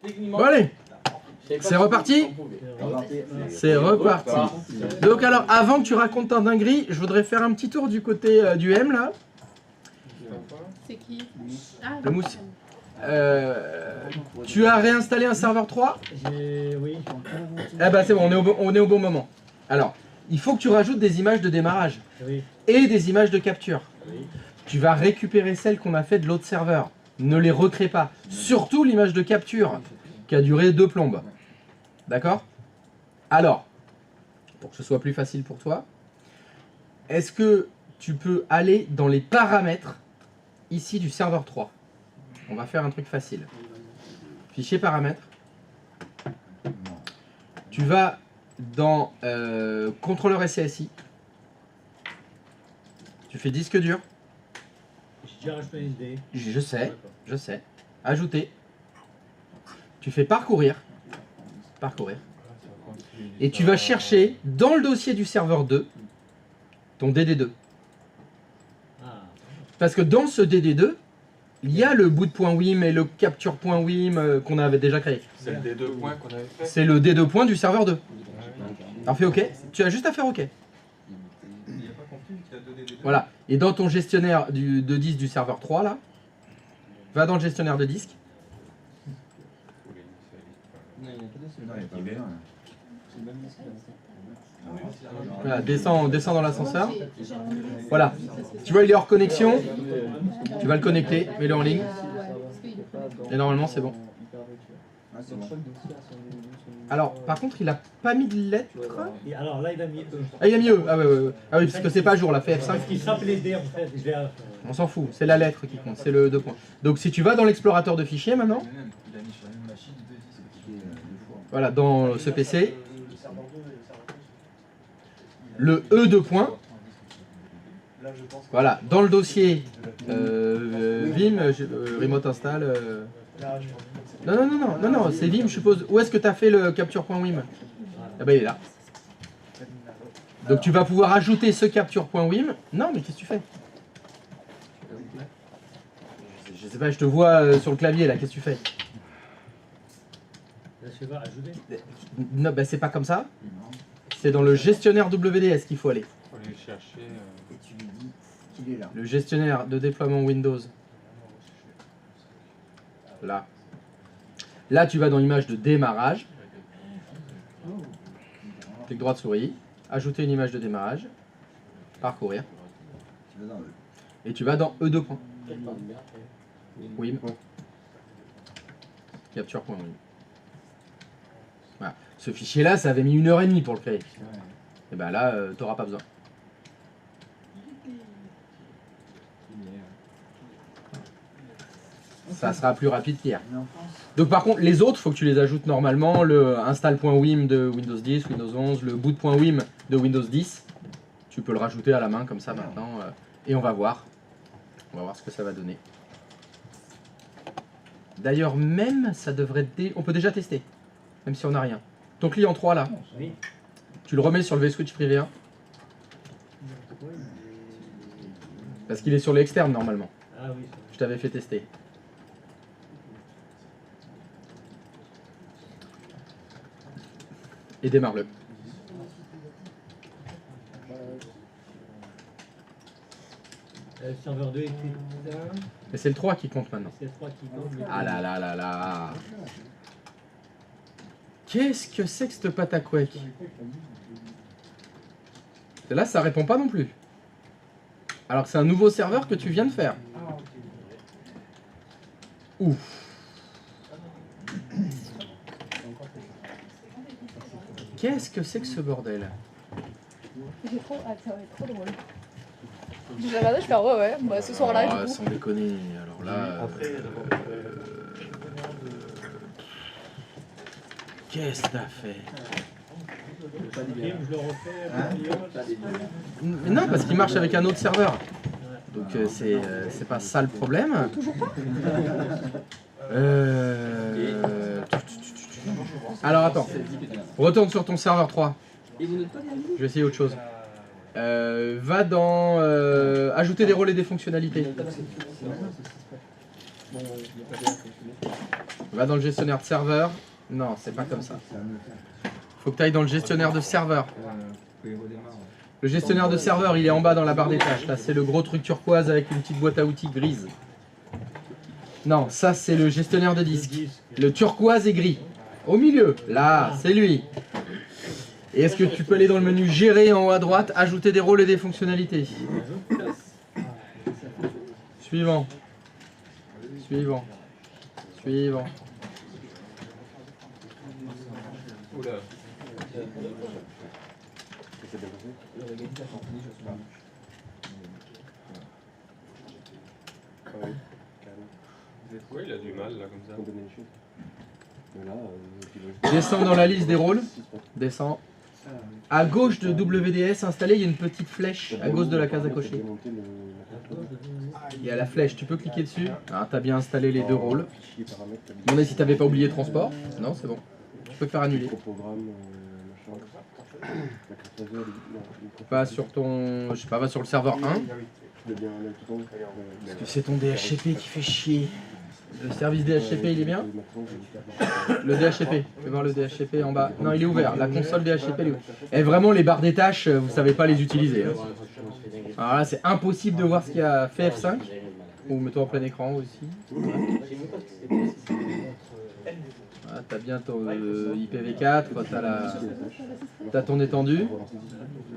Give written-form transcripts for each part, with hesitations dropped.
Bon allez, c'est reparti. C'est reparti. Donc alors, avant que tu racontes ta dinguerie, je voudrais faire un petit tour du côté du M là. C'est qui? Le mousse. Tu as réinstallé un serveur 3? Oui. Eh ben c'est bon, on est au bon moment. Alors, il faut que tu rajoutes des images de démarrage Oui. et des images de capture. Oui. Tu vas récupérer celles qu'on a fait de l'autre serveur. Ne les recrée pas. Surtout l'image de capture qui a duré 2 plombes. D'accord? Alors, pour que ce soit plus facile pour toi, est-ce que tu peux aller dans les paramètres ici du serveur 3? On va faire un truc facile. Fichier paramètres. Tu vas dans contrôleur SCSI. Tu fais disque dur. J'ai déjà rajouté une SD. Je sais. Ajouter. Tu fais parcourir. Et tu vas chercher dans le dossier du serveur 2 ton DD2. Parce que dans ce DD2, il y a le boot.wim et le capture.wim qu'on avait déjà créé. C'est le D2 points qu'on avait fait. C'est le D2 point du serveur 2. Alors fais OK. Tu as juste à faire OK. Voilà. Et dans ton gestionnaire de disque du serveur 3, là, va dans le gestionnaire de disque. Voilà, descends dans l'ascenseur. Voilà. Tu vois, il est hors connexion. Tu vas le connecter, mets-le en ligne. Et normalement, c'est bon. Alors, par contre, il a pas mis de lettres. Et alors là, il a mis E. Ah, il a mis E. Ah, ouais. Ah oui, parce que c'est pas à jour, là, fait F5. Parce qu'il s'appelait D en fait. Je l'ai- On s'en fout, c'est la lettre qui compte, c'est le 2 points. Donc si tu vas dans l'explorateur de fichiers maintenant, voilà, dans ce PC, le E2 points, voilà, dans le dossier Vim, remote install. Non, c'est Vim, je suppose. Où est-ce que tu as fait le capture.wim? Ah bah il est là. Donc tu vas pouvoir ajouter ce capture.wim. Non, mais qu'est-ce que tu fais? Je sais pas, je te vois sur le clavier là, qu'est-ce que tu fais? Là, je vais ajouter. Non, bah c'est pas comme ça. C'est dans le gestionnaire WDS qu'il faut aller. Il faut aller chercher. Et tu lui dis qu'il est là. Le gestionnaire de déploiement Windows. Là. Là, tu vas dans l'image de démarrage. Clic droit de souris. Ajouter une image de démarrage. Parcourir. Tu vas dans eux. Et tu vas dans E2 points. Wim. Capture.wim. Voilà. Ce fichier-là, ça avait mis 1h30 pour le créer. Et ben là, t'auras pas besoin. Ça sera plus rapide qu'hier. Donc par contre, les autres, faut que tu les ajoutes normalement. Le install.wim de Windows 10, Windows 11, le boot.wim de Windows 10. Tu peux le rajouter à la main comme ça maintenant. Et on va voir. On va voir ce que ça va donner. D'ailleurs, même, ça devrait... On peut déjà tester. Même si on n'a rien. Ton client 3, là. Oui. Tu le remets sur le vSwitch privé 1. Parce qu'il est sur l'externe, normalement. Ah oui. Je t'avais fait tester. Et démarre-le. Serveur 2 est écrit. Mais c'est le 3 qui compte maintenant. C'est le 3 qui compte. Ah là là là là. Qu'est-ce que c'est que cette patacouec? Là, ça répond pas non plus. Alors que c'est un nouveau serveur que tu viens de faire. Ouf. Qu'est-ce que c'est que ce bordel? J'ai trop. Ah, ça va être trop drôle. J'ai regardé, je fais ouais, bah, ce soir-là, Ah, du coup. sans déconner, alors là... Qu'est-ce que t'as fait? Je le refais. Non, parce qu'il marche avec un autre serveur. Donc c'est pas ça le problème. Toujours pas. Alors attends, retourne sur ton serveur 3. Je vais essayer autre chose. Va dans ajouter des rôles et des fonctionnalités. Va dans le gestionnaire de serveur. Non, c'est pas comme ça. Faut que tu ailles dans le gestionnaire de serveur. Le gestionnaire de serveur, il est en bas dans la barre des tâches. Là, c'est le gros truc turquoise avec une petite boîte à outils grise. Non, ça, c'est le gestionnaire de disque. Le turquoise est gris. Au milieu, là, c'est lui. Et est-ce que tu peux aller dans le menu Gérer en haut à droite, ajouter des rôles et des fonctionnalités? Suivant. Suivant. Suivant. Oula. Ouais, il a du mal là comme ça. Descends dans la liste des rôles. Descends. À gauche de WDS installé, il y a une petite flèche à gauche de la case à cocher. Il y a la flèche, tu peux cliquer dessus. Ah, tu as bien installé les deux rôles. Demandez si tu n'avais pas oublié transport. Non, c'est bon. Tu peux faire annuler. Va sur ton. Je sais pas, va sur le serveur 1. Parce que c'est ton DHCP qui fait chier. Le service DHCP, il est bien? Le DHCP, fais voir le DHCP en bas. Non, il est ouvert. La console DHCP, elle est ouverte. Et vraiment, les barres des tâches, vous savez pas les utiliser. Hein. Alors là, c'est impossible de voir ce qu'il y a. Fait F5. Ou mets-toi en plein écran aussi. Ah, t'as bien ton IPv4, t'as ton étendue.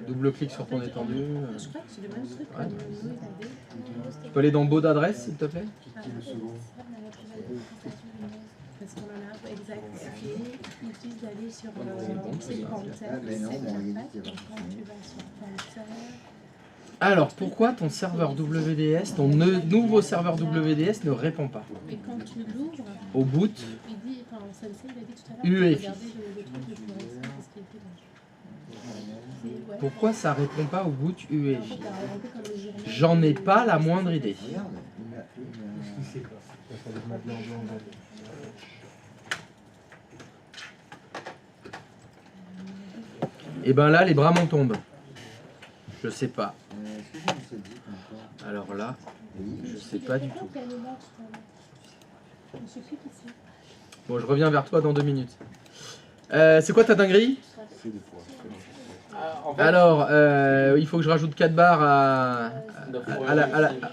Double-clic sur ton étendue. Ouais. Tu peux aller dans beau d'adresse, s'il te plaît? Parce qu'on en a exact. Il utilise d'aller sur Alors, pourquoi ton serveur WDS, ton nouveau serveur WDS ne répond pas? Et quand tu l'ouvres, au boot, il dit, enfin, il a dit tout à l'heure, UEFI. regardez le truc de fluorescence, parce qu'il était bon. Ouais. Pourquoi ça répond pas au boot En fait, UEFI? t'as inventé comme le journal. J'en ai pas la moindre idée. Regarde, Et ben là, les bras m'en tombent. Je sais pas. est-ce que j'ai une seule encore? Alors là, Oui. je sais pas du tout. Pourquoi elle est morte, tout à l'heure? Je suis plus ici. Bon, je reviens vers toi dans 2 minutes. C'est quoi ta dinguerie? Alors, il faut que je rajoute 4 barres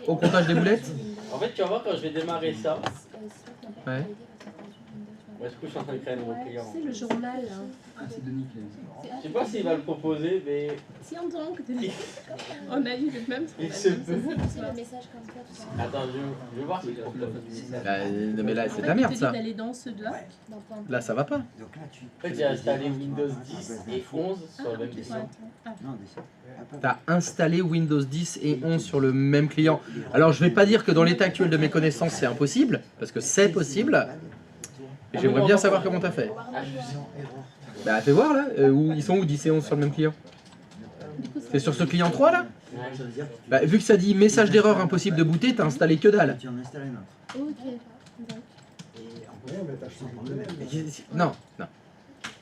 au comptage des boulettes. En fait, tu vas voir quand je vais démarrer ça. Ouais. Ouais, du coup, je suis en train de créer un nouveau client. C'est le journal, là. Ah, c'est Denis qui Je sais pas s'il va le proposer, mais Si on entend que on a eu le même il se peut. C'est le message comme ça, tout ça. Attends, je vais voir si je propose. Non, mais là, c'est de la merde ça. d'aller dans ce doc. Là, ça va pas. Donc là, tu. En fait, j'ai installé Windows 10 et 11 sur le même tu PC. vois, attends. Non, descends. T'as installé Windows 10 et 11 sur le même client. Alors, je vais pas dire que dans l'état actuel de mes connaissances, c'est impossible, parce que c'est possible. Et j'aimerais bien savoir comment t'as fait. Ah, je sais. Bah, fais voir là. Où ils sont où 10 et 11 sur le même client? C'est sur ce client 3 là? Ça veut dire que Bah, vu que ça dit message d'erreur impossible de booter, t'as installé que dalle. tu en installes un autre. Ok. Donc, Non, non.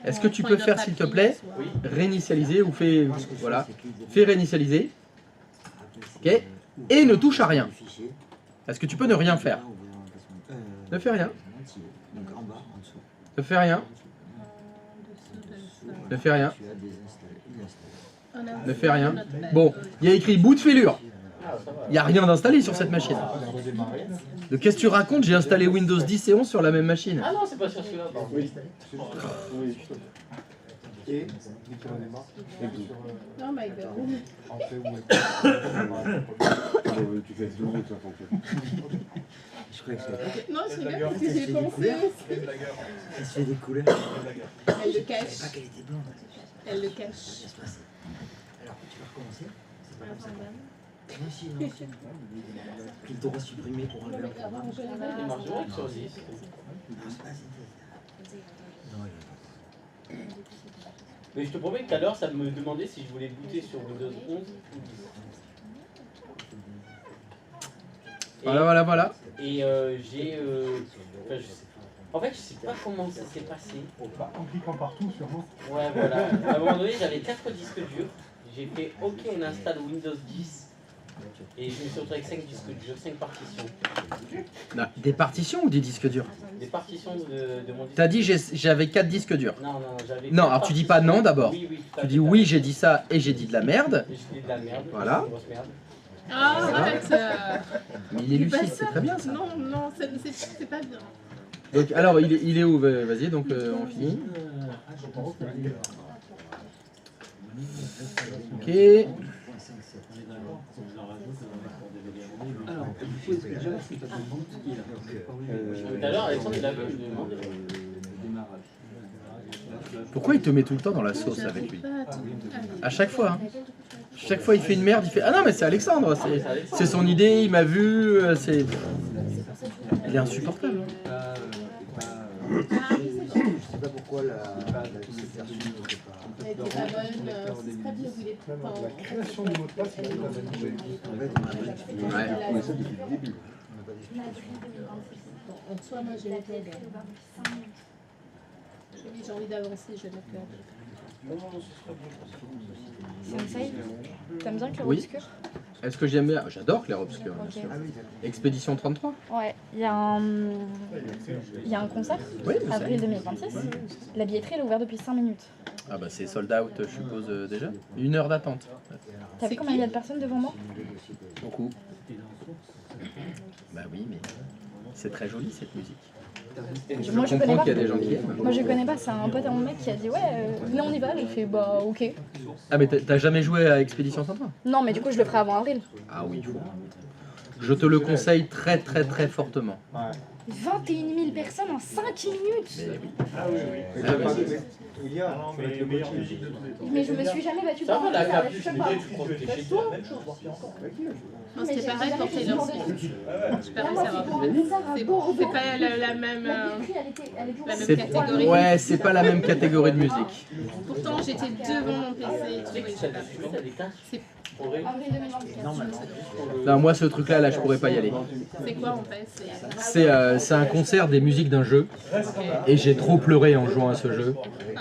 Est-ce que tu peux faire, s'il te plaît, Oui. réinitialiser ou fais. Voilà. Fais réinitialiser. Ok. Et ne touche à rien. Est-ce que tu peux ne rien faire? Ne fais rien. Donc en bas, en dessous. Ne fais rien. Ne fais rien. Tu as désinstallé. Il installe. Ne fais rien. Bon, il y a écrit boot failure. Ah, ça va. Il n'y a rien d'installé sur cette machine. De qu'est-ce que tu racontes? J'ai installé Windows 10 et 11 sur la même machine. Ah non, c'est pas sur celui-là. pardon. oh my god. Je crois que c'est. Non, je rigole parce que j'ai pensé aussi. Elle se fait des couleurs. Elle le cache. Ah, qu'elle était blonde. Elle le cache. Alors, tu vas recommencer. C'est pas comme ça. Ah, Non, si, non, si. Qu'il t'aura supprimé pour enlever un programme. Il marche bien sur 10. Non, c'est pas assez. Non, il est pas. Mais je te promets que tout à l'heure, ça me demandait si je voulais booter sur Windows 11 ou 10. Et, Voilà. et j'ai. Enfin, je sais. En fait, je sais pas comment ça s'est passé. En cliquant partout, sûrement. Ouais, voilà. À un moment donné, j'avais 4 disques durs. J'ai fait OK, on installe Windows 10. Et je me suis retrouvé avec 5 disques durs, 5 partitions. Non, des partitions ou des disques durs? Des partitions de mon disque. T'as dit j'avais 4 disques durs. Non, j'avais. Non, 4 alors tu dis pas non d'abord. Oui, oui, tout à Tu fait, dis tout à oui, fait. j'ai dit ça et j'ai dit de la merde. Et j'ai dit de la merde. Voilà. Une grosse merde. Ah, arrête. Mais il est Dis pas lucide, ça. c'est très bien ça. Non, non, c'est pas bien. Donc, alors, il est où? Vas-y, donc on finit. Ok. Alors, du coup, est-ce que déjà, est-ce que tu as demandé ce qu'il a Tout à l'heure, Alexandre, il a vu me demander. Pourquoi il te met tout le temps dans la sauce avec lui? Pas tout. Allez. À chaque fois. Hein. Chaque fois, il fait une merde, il fait ah non mais c'est Alexandre, c'est son idée, il m'a vu, c'est. Il est insupportable. Je sais pas pourquoi la dissertation n'était pas. Elle était pas bonne, c'est pas bien où il est tout le temps. La création du mot de passe, c'est la validée. En fait, on a pas discuté. Ouais. On a ça depuis le début. On n'a pas discuté. En soi, moi j'ai les codes. J'ai envie d'avancer, je vais mettre le. Sensei, t'aimes bien Clair Oui. Obscur? Est-ce que j'aime bien? J'adore Clair Obscur, bien Ok. sûr. Ah oui, d'accord. Expédition 33? Ouais, il y a un concert, Oui, je sais. avril 2026. La billetterie elle est ouverte depuis 5 minutes. Ah bah c'est sold out, je suppose déjà. 1 heure d'attente. T'as vu combien il y a de personnes devant moi? Beaucoup. Bah oui, mais c'est très joli cette musique. Je Moi je connais comprends pas. qu'il y a des gens qui aiment. Moi je connais pas, c'est un pote à mon mec qui a dit ouais, venez on y va. J'ai fait bah ok. Ah mais t'as jamais joué à Expédition 33? Non mais du coup je le ferai avant avril. Ah oui, il faut. Je te le conseille très très très fortement. 21 000 personnes en 5 minutes. Mais oui. Ah oui, oui. Ah oui. Il y a le meilleure musique de tous les temps. Mais je me suis jamais battue Ça pour va, un la concert, capuche, je sais mais pas. tu crois que t'es chez toi? Non, c'était pareil pour Taylor Swift. Super Là, moi, c'est pour un concert à C'est Bordeaux. pas la même. La billetterie, elle était la même C'est catégorie. ouais, c'est pas la même catégorie de musique. Pourtant, j'étais devant mon PC et tout. Et j'ai pas pu. T'as des tâches C'est pour ré- avril 2024. Non, moi ce truc là, je pourrais pas y aller. c'est quoi en fait? C'est un concert des musiques d'un jeu et j'ai trop pleuré en jouant à ce jeu.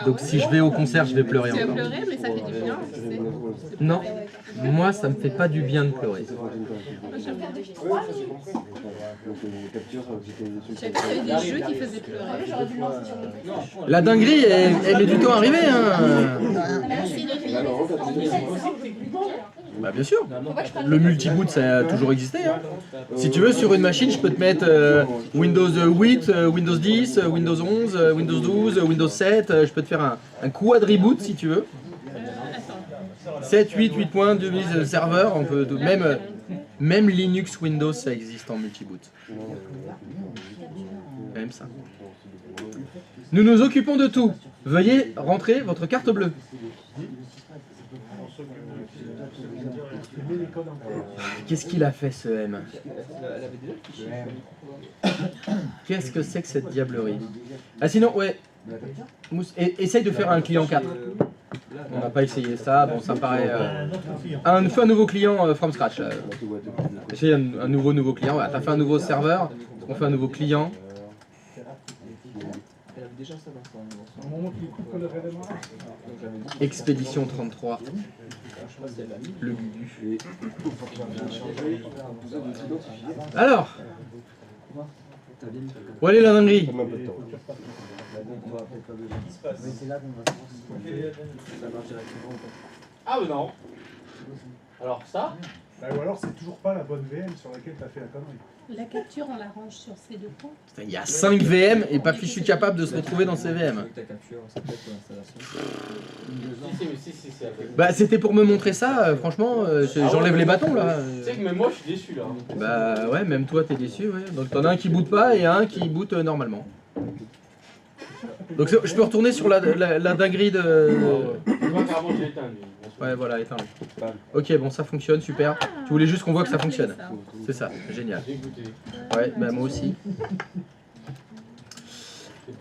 Donc si je vais au concert, je vais pleurer Tu as encore. pleuré, mais ça fait du bien. Tu sais. Non, moi ça me fait pas du bien de pleurer. Je savais pas qu'il y avait des jeux qui faisaient pleurer. J'aurais dû le lancer sur mon La dinguerie, elle met du temps à arriver. Hein. Merci les filles. Bah bien sûr. Le multiboot ça a toujours existé. Hein. Si tu veux, sur une machine, je peux te mettre Windows 8, Windows 10, Windows 11, Windows 12, Windows 7. Je peux te faire un quadri-boot si tu veux. Attends. 7, 8, 8.2 serveurs, on peut même Linux, Windows, ça existe en multiboot. Même ça. Nous nous occupons de tout. Veuillez rentrer votre carte bleue. Qu'est-ce qu'il a fait ce M? Qu'est-ce que c'est que cette diablerie? Ah sinon, ouais. Essaye de faire un client 4. On n'a pas essayé ça, bon ça me paraît... Fais un nouveau client from scratch. Essaye un nouveau client, voilà, t'as fait un nouveau serveur, on fait un nouveau client. Expédition 33. Le Gugu. Alors, où est la dinguerie? Ah mais non. Alors ça, Bah, ou alors c'est toujours pas la bonne VM sur laquelle t'as fait la connerie. La capture, on la range sur ces deux points. Putain, il y a 5 VM et pas fichu capable de se retrouver dans ces VM. si, avec. Bah c'était pour me montrer ça, franchement, j'enlève les bâtons là. Tu sais que même moi je suis déçu là. Bah ouais, même toi t'es déçu, ouais. Donc t'en as un qui boot pas et un qui boot normalement. Donc je peux retourner sur la dinguerie de... Moi carrément j'ai éteint lui. Ouais voilà, éteins-le. Ok, bon ça fonctionne, super. Tu voulais juste qu'on voit que ça fonctionne. C'est ça, génial. J'ai goûté. Ouais, bah moi aussi.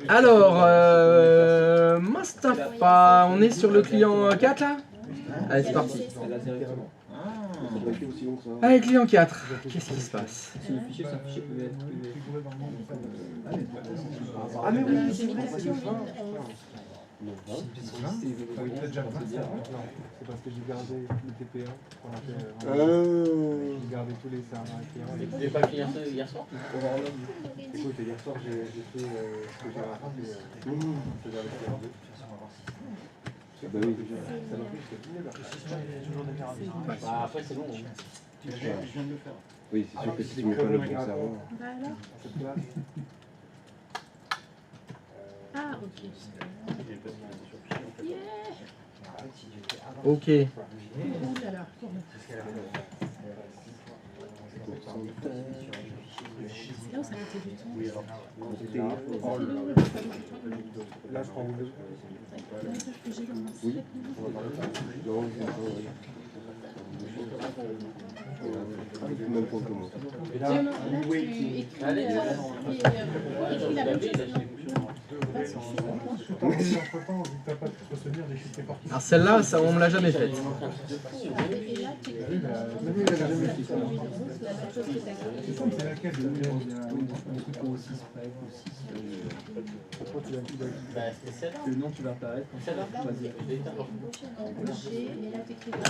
Alors, Mustapha, on est sur le client 4 là? Allez, c'est parti. Allez, client 4, qu'est-ce qui se passe? Ah mais oui, J'ai mis capture 1011. Non, T'avais peut-être déjà 20 serveurs. Non, c'est parce que j'ai gardé le TP1 qu'on a fait. Euh... J'ai gardé tous les serveurs clients. mais tu devais pas finir ça hier soir? Écoute, hier soir, j'ai fait ce que j'ai raconté. C'est-à-dire les serveurs 2. Bah oui. Bah, après, c'est long. Hein. Je viens de le faire. Oui, c'est sûr que si tu mets pas le bon serveur. Bah alors? À cette place. Ah, ok. Yeah! Ok. Ouh là là. C'est là où ça mettait du temps. Oui, alors. C'est là où ça mettait du temps. Là, je prends Windows. L'avantage que j'ai dans mon Oui. slip, Non, même point commun. Et non, là, là, tu écris, Allez, écris la même chose. Pas sur Entre-temps, vu que t'as pas pu te souvenir des chiffres parties. Alors celle-là, ça, on me l'a jamais faite. et là, tu écris Oui, bah, la même chose que t'as écrit. c'est laquelle Bah, c'était celle-là. Le nom qui va apparaître. Celle-là. Embaucher, et là, tu écris AL,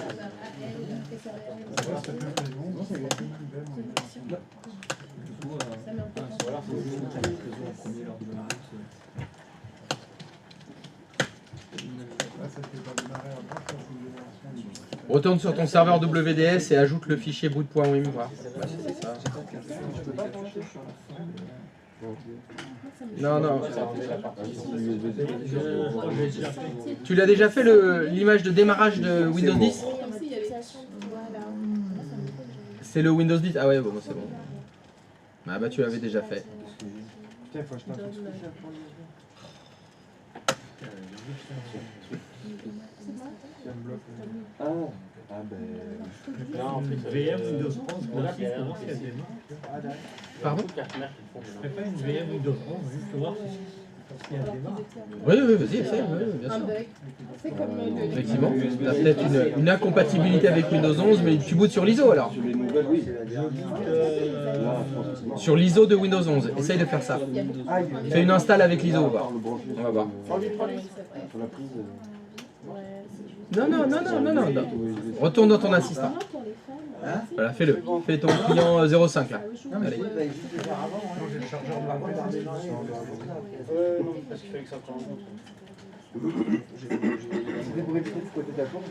Ouais, ça peut être bon. Non, c'est ça met un peu de temps. Voilà, Là, ça fait pas démarrer avant, ça, c'est une génération. Retourne sur ton serveur WDS et ajoute le fichier boot.wim. Voir. Ouais, c'est ça. Non, non. Tu l'as déjà fait l'image de démarrage de Windows 10? Comme s'il y avait... Voilà. C'est le Windows 10? Ah ouais, bon, c'est bon. Ah bah tu l'avais déjà fait. Putain, faut que je t'informe. Ah ben. Non, en fait, VM Windows 11, on a bien voir si elle démarre. Pardon? Je ferais pas une VM Windows 11 juste pour voir si elle démarre. Oui, oui, vas-y, essaye, oui, bien Un sûr. bug. C'est comme le... Effectivement, tu as peut-être une incompatibilité avec Windows 11, mais tu bootes sur l'ISO alors. Sur les nouvelles, oui. Sur l'ISO de Windows 11, essaye de faire ça. Fais une install avec l'ISO, on va voir. On va voir. Sur la prise. Non, non, non, non, non, non, non. Retourne dans ton assistant. Voilà, fais-le. Fais ton client 05 là. Allez. Non, j'ai le chargeur de la prise. Non, parce qu'il fallait que ça prenne en compte. C'était pour éviter de ce côté d'accord,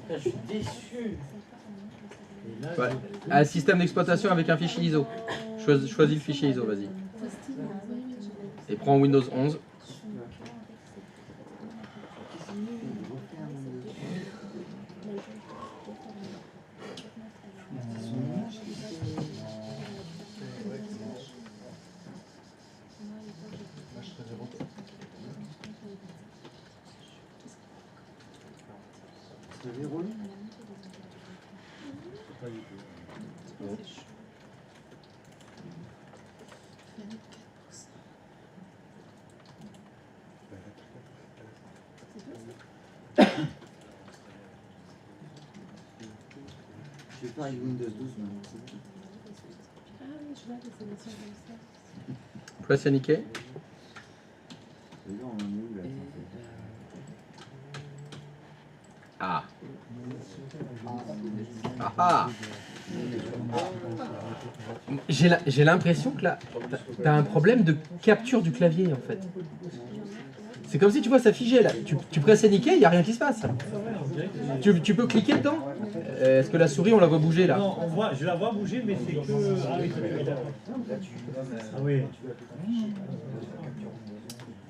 Je suis déçu. Ouais. Un système d'exploitation avec un fichier ISO. Choisis le fichier ISO, vas-y. Et prends Windows 11. Je vais faire avec Windows 12 maintenant. Ah oui, je vois que c'est des choses comme ça. Place Yannick. Et là, on en est où là? Ah. Ah ah. J'ai l'impression que là, t'as un problème de capture du clavier en fait. C'est comme si tu vois ça figé là. Tu presses indiquer, il n'y a rien qui se passe. Tu peux cliquer dedans. Est-ce que la souris on la voit bouger là? Non, on voit, je la vois bouger, mais c'est que. Ah oui, c'est d'accord. Ah oui.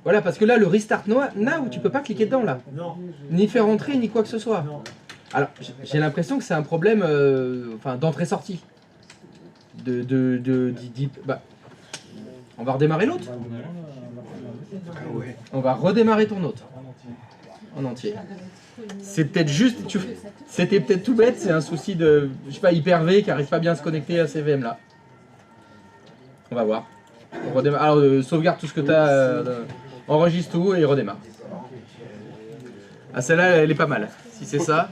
Voilà, parce que là le restart now, tu peux pas cliquer dedans là. Non. Ni faire entrer, ni quoi que ce soit. Non. Alors, j'ai l'impression que c'est un problème enfin, d'entrée-sortie. Bah, on va redémarrer l'autre. On va redémarrer ton autre. En entier. C'est peut-être juste... C'était peut-être tout bête, c'est un souci de... Je sais pas, Hyper-V qui arrive pas bien à se connecter à ces VM là. On va voir. On redémarre. Alors, sauvegarde tout ce que tu as... enregistre tout et redémarre. Ah, celle-là, elle est pas mal. Si c'est ça...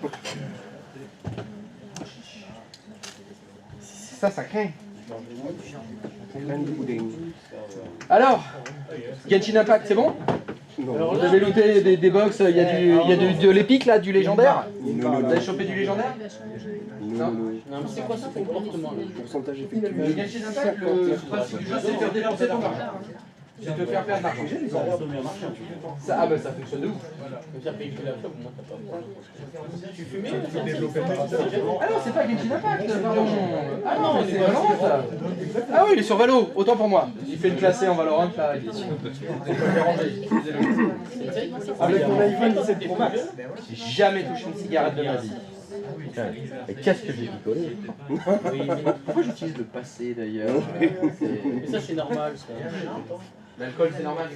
Ça craint. Alors, Genshin Impact, c'est bon? Vous avez looté des box, il y a de l'épique là, du légendaire? Vous avez chopé du légendaire? Non. Non, mais c'est quoi ce comportement là? Pourcentage Le Genshin Impact, le principe du jeu, c'est de faire dépenser ton argent. C'est de te faire perdre de l'argent. Ça, ah bah ça fonctionne de ouf. Comme ça, paye que la fois, au moins t'as pas besoin. Tu fumais Ah non, c'est pas Genshin Impact, pardon. Ah non, mais c'est Valorant ça. Ah oui, il est sur Valo, autant pour moi. Il fait une classée en Valorant là. Avec mon iPhone 17 Pro Max. J'ai jamais touché une cigarette de ma vie. Putain, mais qu'est-ce que j'ai picolé? Pourquoi j'utilise le passé d'ailleurs? Mais ça, c'est normal. Ça. L'alcool c'est normal?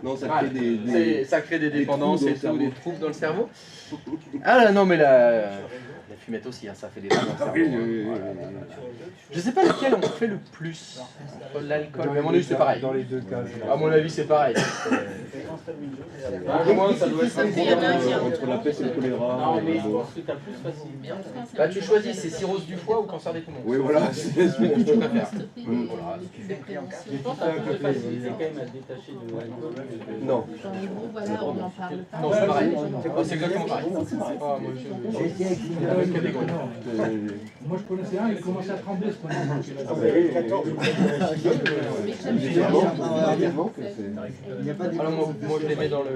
Non, ça Ouais, crée ça crée des dépendances et tout, trous des troubles dans le cerveau. Ah là, non mais la fumette aussi, hein, ça fait des trucs dans le cerveau. Je sais pas lequel on fait le plus entre l'alcool, mais à mon avis c'est pareil. Dans les deux cas. À mon avis c'est pareil. Au moins ça doit être Sauf qu'il y en a un qui a- entre la peste et le choléra. Non, mais je pense que t'as plus facile. Bah tu choisis, c'est cirrhose du foie ou cancer des poumons. Oui, voilà, c'est Je préfère. Voilà, Je pense que t'as plus de facilité quand même à te détacher de l'alcool. Non. En gros, voilà, on n'en parle pas. Non, c'est pareil. Oh, c'est exactement pareil. Oh, moi, J'ai été avec une catégorie. Moi je connaissais un, il a commencé à trembler ce qu'on a manqué là. Il n'y a pas de Alors moi je les mets dans le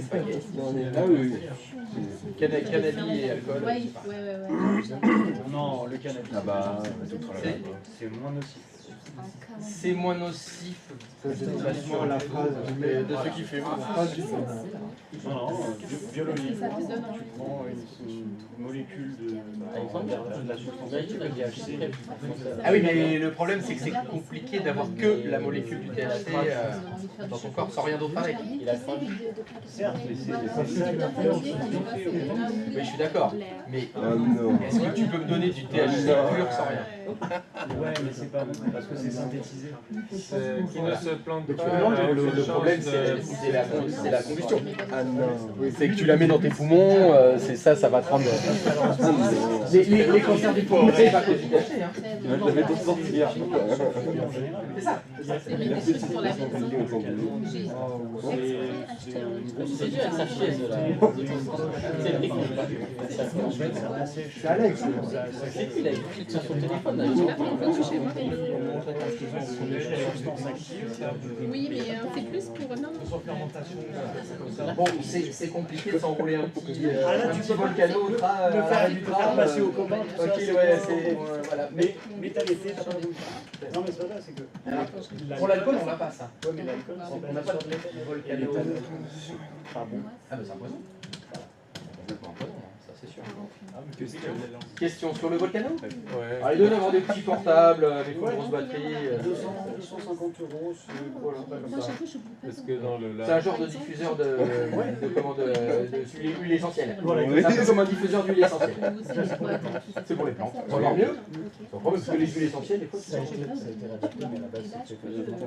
paquet. Ah oui. Cannabis et alcool. Ouais. Non, le cannabis. Ah bah, C'est moins nocif. C'est moins nocif. Sur la phrase. De ceux qui fument. Non, non, biologique. Ça te donne envie. Tu prends une molécule de la substance active, le THC. Ah oui, mais le problème c'est que c'est compliqué d'avoir que la molécule du THC dans ton corps sans rien d'autre avec. Certes, mais Oui, je suis d'accord. Mais ah non. est-ce que tu peux me donner du THC pur sans rien? ouais, mais c'est pas parce que c'est synthétisé. Qui ne se plante pas. Le problème c'est la combustion. Ah non. Oui. C'est que tu la mets dans tes poumons, c'est ça, ça va te rendre. Les cancers du poumon, c'est pas que du THC. Hein. Je l'avais tout sortir. C'est ça. C'est mes des trucs pour la maison. J'ai exprès acheté un truc. C'est dur avec sa chaise là. C'est le décon. C'est Alex. C'est qui là? Il clique sur son téléphone là. Oui, mais c'est plus pour. Non, Bon, c'est compliqué de s'enrouler un petit volcano au train, Le faire du train. passer au copain, tout ça, Ok, c'est ouais, bon. c'est. Voilà. Mais Mais t'as l'été, t'as pas de. Non, mais c'est pas ça, c'est que. pour l'alcool, on l'a pas ça. Ouais, mais l'alcool, On n'a pas de volcano. Ah bon. Ah, bah c'est un poison. C'est pas un poison, hein, ça c'est sûr. Question sur le volcano? Ouais. Allez, donne avoir des petits portables avec une grosse batterie. 250 €, c'est voilà, pas comme moi, ça. chaque fois, je oublie pas. Parce que dans le C'est un genre de diffuseur de huile essentielle. Voilà, C'est un peu comme un diffuseur d'huile essentielle. C'est quoi? C'est pour les plantes. C'est encore mieux. C'est encore mieux parce que les huiles essentielles, des fois, c'est Toute la vie, ça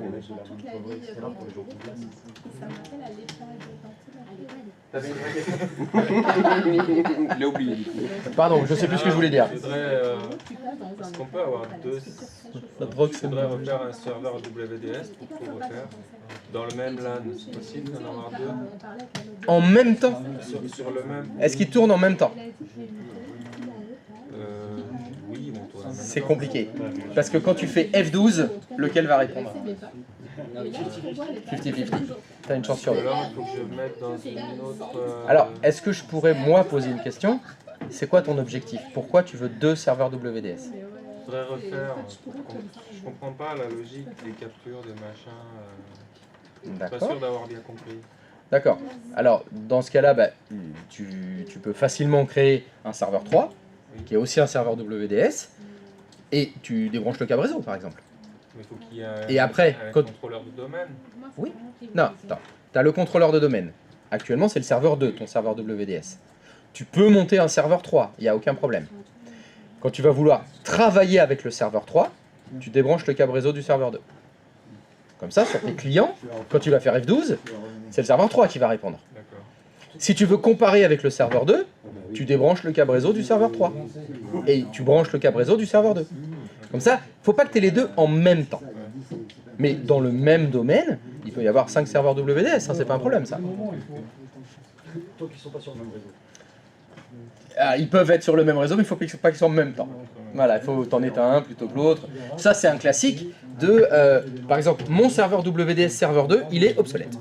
m'appelle à T'avais une vraie question? Je l'ai oublié du coup. Pardon, je sais plus ce que je voulais dire. Est-ce qu'on peut avoir deux. La drogue, Je voudrais refaire un serveur WDS pour tout refaire. Dans le même LAN, c'est possible d'en avoir deux? En même temps? Sur le même. Est-ce qu'ils tournent en même temps? Oui, bon, toi. C'est compliqué. Parce que quand tu fais F12, lequel va répondre? 50-50. T'as une chance sur deux. Alors, il faut que je mette dans une autre. Alors, est-ce que je pourrais, moi, poser une question? C'est quoi ton objectif? Pourquoi tu veux deux serveurs WDS? Je voudrais refaire. Je comprends pas la logique des captures, des machins. Je suis pas D'accord. sûr d'avoir bien compris. D'accord. Alors, dans ce cas-là, bah, tu peux facilement créer un serveur 3, qui est aussi un serveur WDS, et tu débranches le câble réseau, par exemple. Mais il faut qu'il y ait un, Et après, un quand- contrôleur de domaine. Oui. Non, attends. Tu as le contrôleur de domaine. Actuellement, c'est le serveur 2, ton serveur WDS. Tu peux monter un serveur 3, il n'y a aucun problème. Quand tu vas vouloir travailler avec le serveur 3, tu débranches le câble réseau du serveur 2. Comme ça, sur tes clients, quand tu vas faire F12, c'est le serveur 3 qui va répondre. D'accord. Si tu veux comparer avec le serveur 2, tu débranches le câble réseau du serveur 3. Et tu branches le câble réseau du serveur 2. Comme ça, faut pas que tu aies les deux en même temps. Mais dans le même domaine, il peut y avoir 5 serveurs WDS, hein, c'est pas un problème ça. Tant qu'ils sont pas sur le même réseau. Ah, ils peuvent être sur le même réseau, mais il faut pas qu'ils soient en même temps. Voilà, il faut t'en éteindre un plutôt que l'autre. Ça, c'est un classique de... par exemple, mon serveur WDS serveur 2, il est obsolète.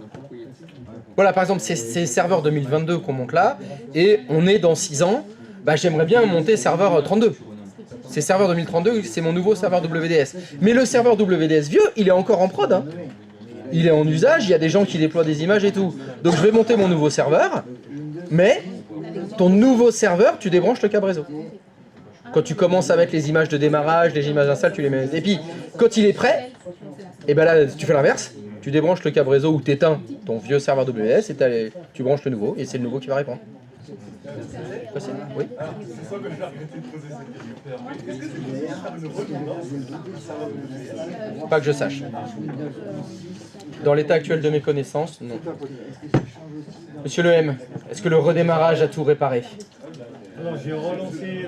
Voilà, par exemple, c'est serveur 2022 qu'on monte là, et on est dans 6 ans, bah, j'aimerais bien monter serveur 32. C'est serveur 2032, c'est mon nouveau serveur WDS. Mais le serveur WDS vieux, il est encore en prod. Hein. Il est en usage, il y a des gens qui déploient des images et tout. Donc je vais monter mon nouveau serveur, mais ton nouveau serveur, tu débranches le câble réseau. Quand tu commences à mettre les images de démarrage, les images d'install, tu les mets. Et puis, quand il est prêt, et ben là, tu fais l'inverse. Tu débranches le câble réseau ou tu éteins ton vieux serveur WS et tu branches le nouveau, et c'est le nouveau qui va répondre. Possible ? Oui. C'est ça que j'ai arrêté de poser cette question. Est-ce que tu peux faire une redondance? Pas que je sache. Dans l'état actuel de mes connaissances, non. Monsieur Le M, est-ce que le redémarrage a tout réparé? Alors j'ai relancé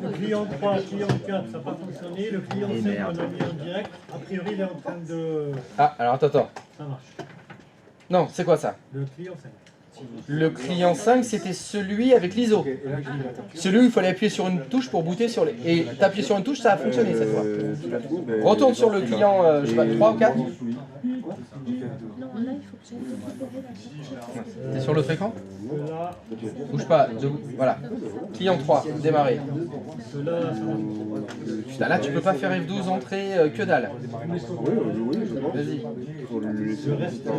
le client 3, le client 4, ça n'a pas fonctionné. Le client 5, on l'a mis en direct. A priori, il est en train de... Ah, alors attends. Ça marche. Non, c'est quoi ça? Le client 5. Le client 5, c'était celui avec l'ISO. Celui où il fallait appuyer sur une touche pour booter sur les... Et t'appuies sur une touche, ça a fonctionné cette fois. Retourne sur le client, je sais pas, 3 ou 4. Non, là, il faut que j'aille T'es sur l'autre écran? Là, Bouge pas, voilà. Client 3, démarrer. là, Putain, là tu peux pas faire F12 entrée, que dalle. Vas-y. le reste...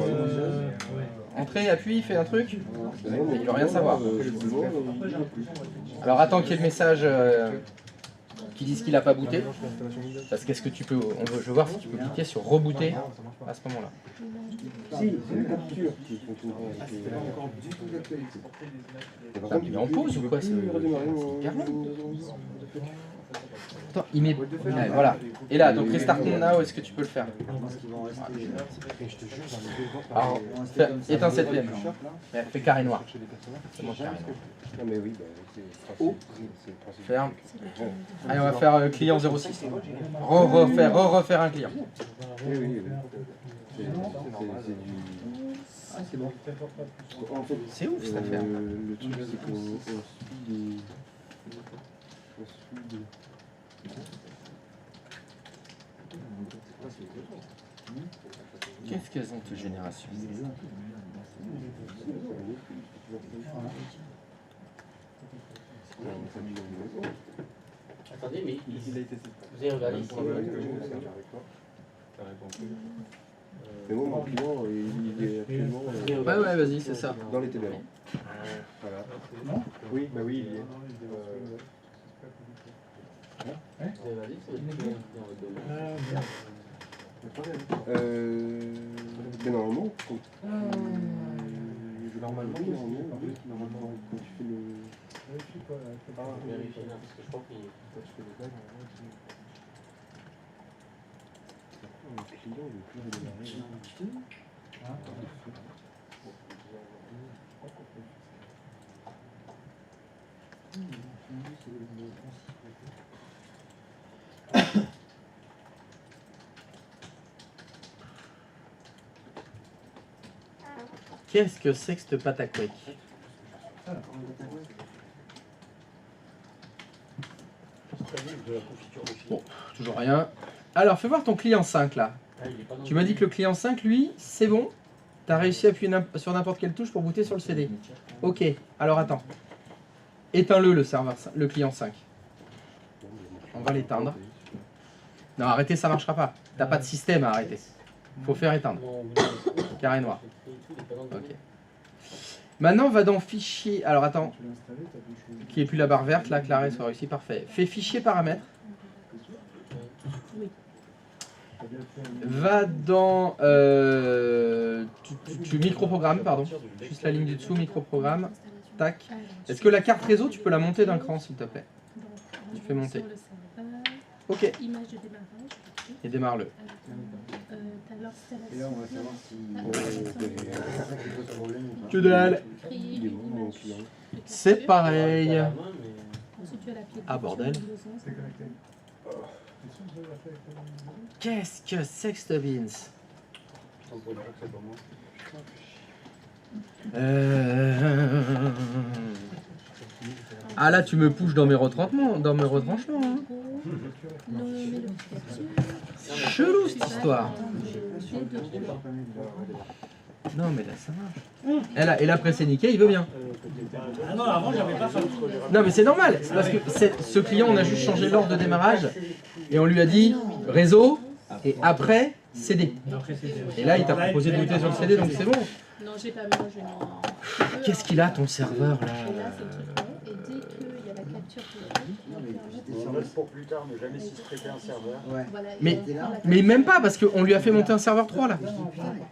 Entrée, appuie, fais un truc. Il veut rien savoir. Alors attends qu'il y ait le message qui dise qu'il a pas booté. Parce qu'est-ce que tu peux... je veux voir si tu peux cliquer sur rebooter à ce moment-là. Si, c'est les captures qui fonctionnent pas. C'est pas encore du tout d'actualité. Putain, il est en pause ou quoi? C'est hyper long. Attends, il met... Ouais, voilà. Et là, donc Restart Now, est-ce que tu peux le faire? Alors, éteins cette VM. Fais carré noir. C'est moi carré noir. Non mais oui, c'est Ferme. Allez, on va faire client 06. Refaire un client. Oui, oui, c'est bon. En fait, C'est ouf cette affaire. le truc, c'est qu'on suit des... Qu'est-ce qu'elles ont de génération? Attendez, mais vous avez regardé ici. Mais moi, mon client, il est actuellement Ouais, vas-y, c'est ça. dans les TDR. Voilà. Oui, bah oui, il y est. Vous avez regardé sur le client qui est en mode Mais normalement, normalement, quand tu fais le... vérifier là, parce que je crois qu'il Le client, il est plus redémarré. Qu'est-ce que c'est que cette pataquouette? Bon, toujours rien. Alors, fais voir ton client 5 là. Tu m'as dit que le client 5, lui, c'est bon. Tu as réussi à appuyer sur n'importe quelle touche pour booter sur le CD. Ok, alors attends. Éteins-le, le serveur, le client 5. On va l'éteindre. Non, arrêter, ça marchera pas. T'as pas de système à arrêter. Faut faire éteindre. Carré noir. Ok. Maintenant, va dans fichier. Alors attends. Qui est plus la barre verte, là, que l'arrêt soit réussi. Parfait. Fais fichier paramètres. Va dans tu microprogrammes, pardon. Juste la ligne du dessous, microprogramme. Tac. Est-ce que la carte réseau, tu peux la monter d'un cran, s'il te plaît? Tu fais monter. Ok. Image de démarrage. Et démarre-le. Et là, on va savoir si... Que dalle. Il est bon, mon client. C'est pareil. Ensuite, tu as la pied. Ah, bordel. C'est connecté. Qu'est-ce que c'est que Stubbins? On pourrait dire que c'est pour moi. Ah là, tu me pousses dans mes retranchements, hein. Non, mais le capture. C'est chelou cette histoire. Non mais là ça marche. Et là après c'est niqué, il veut bien. Ah non, avant j'avais pas ça. Non mais c'est normal, c'est parce que ce client on a juste changé l'ordre de démarrage et on lui a dit réseau et après CD. Et là il t'a proposé de booter sur le CD donc c'est bon. Non, j'ai pas mis, je vais. Qu'est-ce qu'il a ton serveur là? Et là, c'est le truc, ouais. Et dès qu'il y a la capture qui est faite, On note pour plus tard, ne jamais sous-traiter un serveur. voilà, et Mais- on prend la Mais même pas parce qu'on lui a fait monter un serveur 3 là.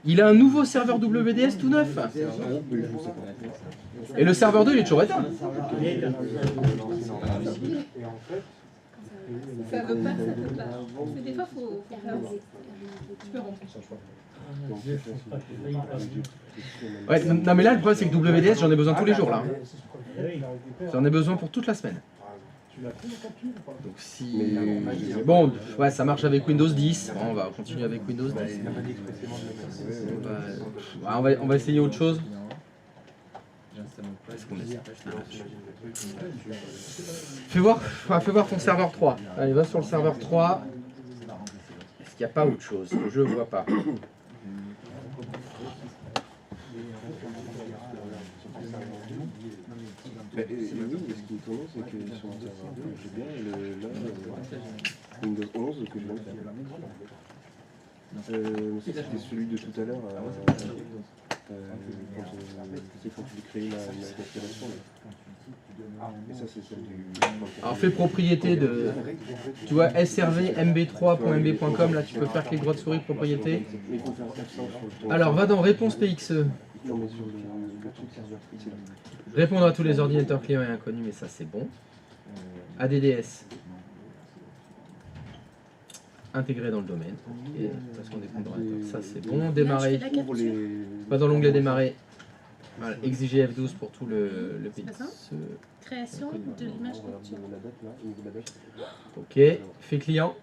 Il a un nouveau serveur WDS tout neuf. Et le serveur 2 il est toujours éteint. Et en fait, Ça veut pas, ça veut pas. Mais des fois, faut faire. Tu peux rentrer. Ouais, non mais là le problème c'est que WDS j'en ai besoin tous les jours là. J'en ai besoin pour toute la semaine. Donc si... Bon, ouais, ça marche avec Windows 10. Bon, on va continuer avec Windows 10. On va essayer autre chose. Qu'est-ce qu'on essaie? Fais voir ton serveur 3. Allez, va sur le serveur 3. Est-ce qu'il n'y a pas autre chose que je vois pas? Oui, mais ce qui est étonnant, c'est que sur mon serveur 2, j'ai bien Windows 11 que je viens de faire. C'était celui de tout à l'heure, quand tu créais l'installation. Et ça, c'est celle du... Alors fais propriété de... Tu vois, srvmb3.mb.com, là tu peux faire clic droit de souris, propriété. Alors va dans réponse PXE. Non, mais sur le truc serveur, c'est là. Répondre à tous les ordinateurs clients et inconnus, mais ça c'est bon. ADDS. Intégré dans le domaine. Et façon des comptes d'ordinateur, ça c'est bon. Démarrer. Va dans l'onglet démarrer. Voilà, exiger F12 pour tout le PXE. Création de l'image capture. Ok. Fait client.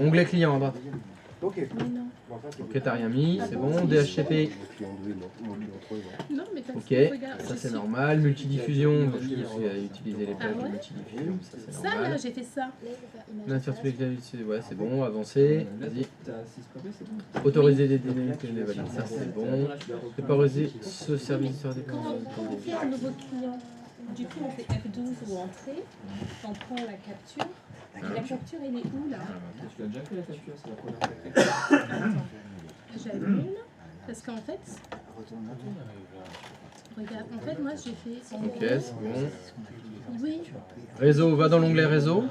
Onglet client à droite. ok. Mais non. Ok, t'as rien mis, c'est bon. DHCP. Non, mais t'as Ok, regarde, ça je c'est suis- normal. Multidiffusion, je vais utiliser les pages Ah de ouais multidiffusion, ça c'est Ça, là, normal. j'ai fait ça. Nature tous les claviers, ouais c'est bon, avancer, vas-y. Autoriser des données que les valides, ça c'est bon. Sépariser ce service sur des Quand on fait un nouveau client, du coup, on fait F12 ou entrée, on prend la capture. Et la capture, elle est où, là? Tu l'as déjà fait la capture, c'est la première J'avais une, parce qu'en fait, regarde, en fait, moi, j'ai fait... Ok, c'est bon. Oui, Réseau, va dans l'onglet réseau.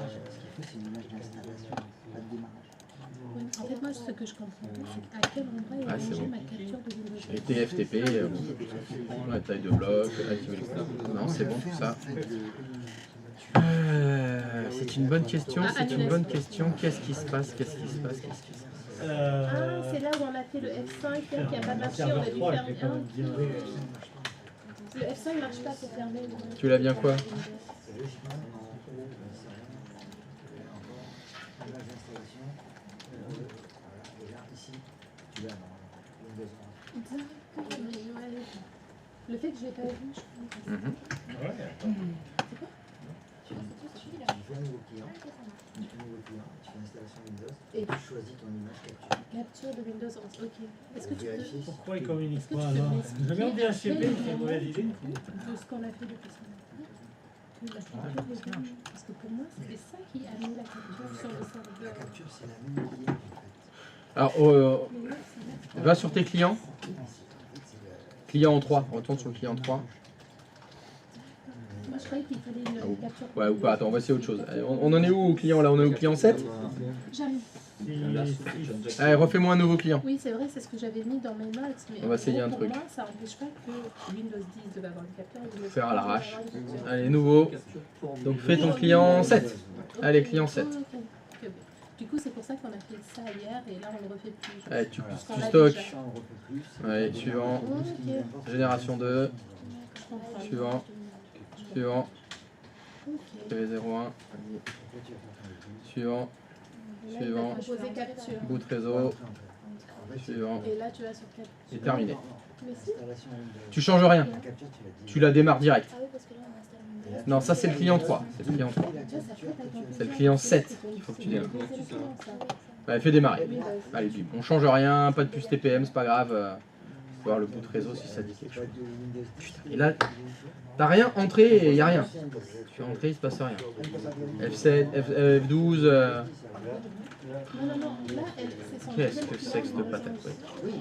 en fait, moi, ce que je comprends pas, c'est à quel endroit est Ah, c'est rangée bon. ma capture de Windows. Et TFTP, la taille de bloc, activer l'extérieur. Non, c'est bon tout ça. C'est une bonne question, c'est une bonne question. Qu'est-ce qui se passe? Qu'est-ce qui se passe? Qu'est-ce qui se passe? Ah, c'est là où on a fait le F5, qui n'a pas marché, on a dû faire un. Le F5 ne marche pas pour fermer. Tu l'as bien quoi? Le fait que je l'ai pas vu, je crois. Mhm. Et tu choisis ton image capture. Capture de Windows 11, ok. Est-ce que tu peux... Pourquoi ils communiquent Est-ce que pas tu peux alors? m'expliquer Je viens de DHCP, c'est une mauvaise idée. de ce qu'on a fait depuis ce matin? Que la capture est venue. Parce que pour moi, c'était ça qui a mis la capture sur le serveur. Alors, Mais là, c'est là. va sur tes clients. Client en 3, retourne sur le client 3. Moi, je croyais qu'il fallait une capture. Ouais, ou pas, attends, on va essayer autre chose. Allez, on en est où au client là? On est au client 7? J'arrive. Allez, refais-moi un nouveau client. Oui, c'est vrai, c'est ce que j'avais mis dans mes notes. Mais On va essayer en un gros, truc. Pour moi, ça n'empêche pas que Windows 10 devait avoir une capture. Windows Faire à 10 l'arrache. devait avoir une capture. Allez, nouveau. Donc fais ton client 7. Allez, client 7. Ok, ok. Du coup, c'est pour ça qu'on a fait ça hier et là, on ne le refait plus. Allez, tu Parce qu'on l'a stockes. déjà. Allez, suivant. Ok, Génération 2. je comprends. Suivant. Suivant. Ok. TV01. Suivant. Suivant. Proposer capture. Bout de réseau. Suivant. Et là, tu vas sur capture. Et terminé. Mais si. Tu changes rien. La capture, tu l'as dit. Tu la démarres direct. Ah oui, parce que là, on installe une. Non, ça c'est le client 3. C'est le client 3. Tu vois, ça fait ta conclusion. C'est le client 7 qu'il faut que tu démarres. C'est le client, ça. Allez, fais démarrer. Allez, bim. On change rien, pas de puce TPM, c'est pas grave. Faut voir le bout de réseau si ça dit quelque chose. Putain, et là, t'as rien entré et y a rien. Tu es entré, il se passe rien. F7, F12. Non, non, non. Là, c'est son Qu'est-ce deuxième que client c'est que cette dans patate, l'agence. ouais.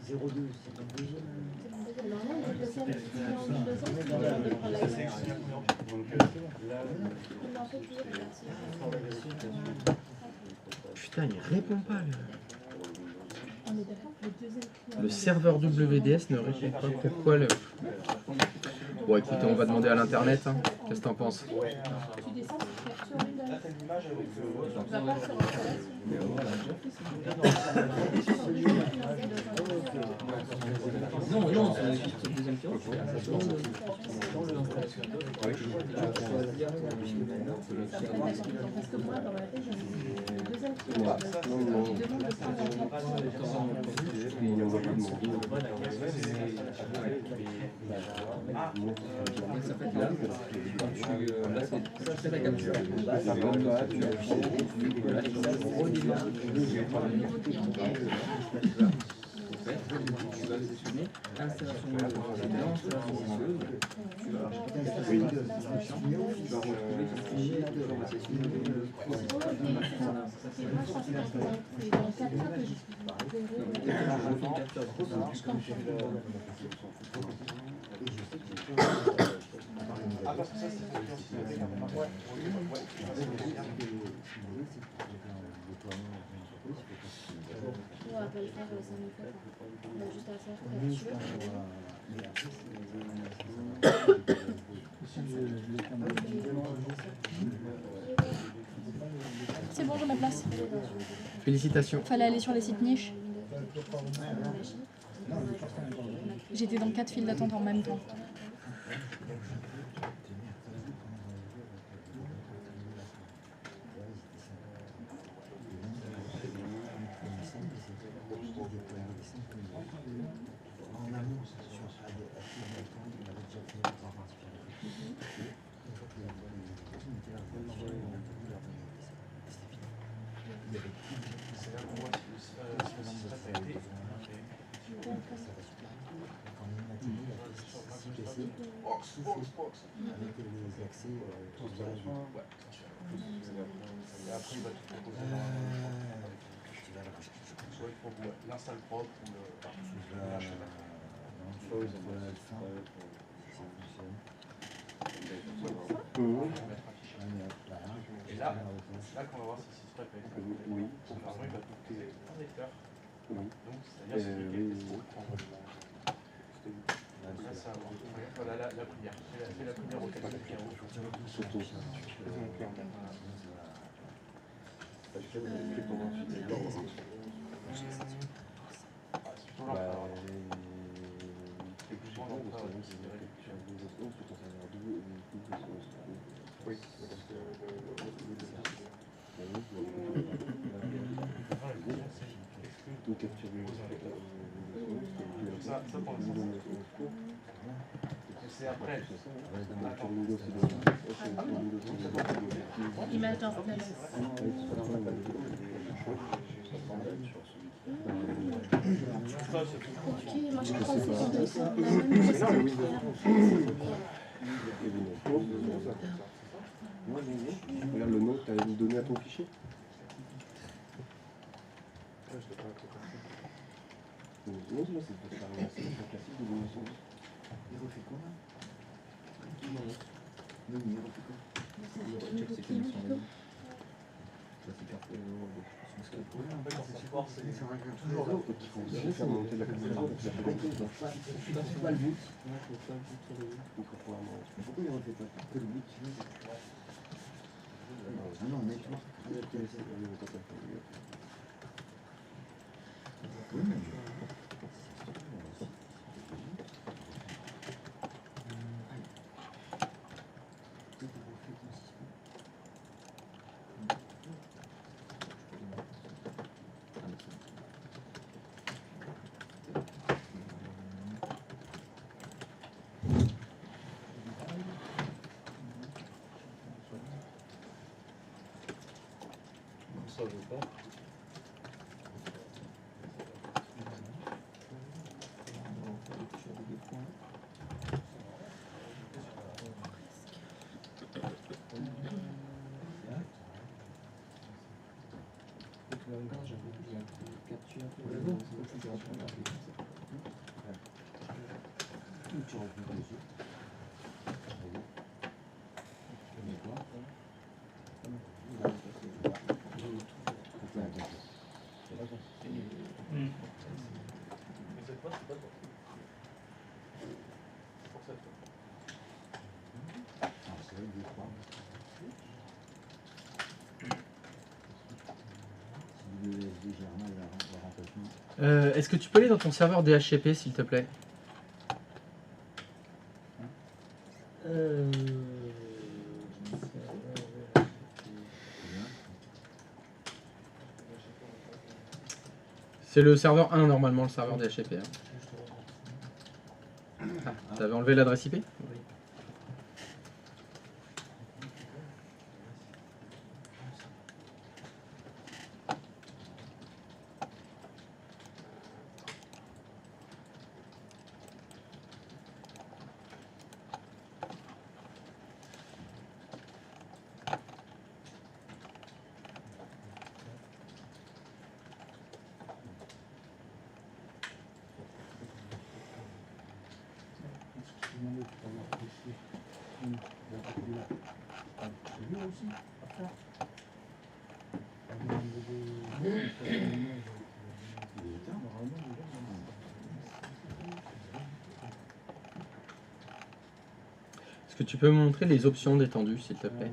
02, c'est ton deuxième. Normalement, le deuxième client en 2 ans, c'est le client de prendre l'agence. Mais en fait, lui, Putain, il répond pas. On est d'accord que le deuxième client. Le serveur WDS ne répond pas. Pourquoi le. Bon, écoutez, on va demander à l'internet. Hein. Qu'est-ce que t'en penses? Tu descends, tu captures Windows. Tu vas pas sur installation. Non, c'est juste le deuxième client. Parce que moi, dans ma tête, j'ai le deuxième client. Je demande de prendre Mais il n'y en a pas de monde. Ça fait là, là c'est la capture. Tu vas sélectionner installation de l'installation osseuse. Tu vas retrouver ce fichier, tu vas sélectionner On va pas le faire 5 000 fois. On a juste à faire C'est bon, j'ai ma place. Félicitations. Fallait aller sur les sites niches. J'étais dans 4 files d'attente en même temps. En amont, sur on avait déjà fait par avec les accès Après, il va te proposer soit il faut l'installe propre ou Et là, qu'on va voir si c'est très fait. Oui. Normalement, il va te proposer un lecteur. Oui. Donc, c'est-à-dire que là, ça voilà la première. C'est la première auquel je suis en haut. Surtout. C'est après. Image d'installation. Ok, moi je comprends que c'est Regarde le nom que tu as donné à ton fichier. Non, c'est faire un classique de données. Il refait quoi là? Il refait quoi? Toujours là, il faut aussi faire monter la caméra. Pas le boot. Pourquoi il refait pas que le boot? Ah non, network. ça veut pas. Est-ce que tu peux aller dans ton serveur DHCP s'il te plaît? C'est le serveur 1 normalement, le serveur DHCP. Hein. Ah, t'avais enlevé l'adresse IP? Est-ce que tu peux me montrer les options d'étendue, s'il te plaît?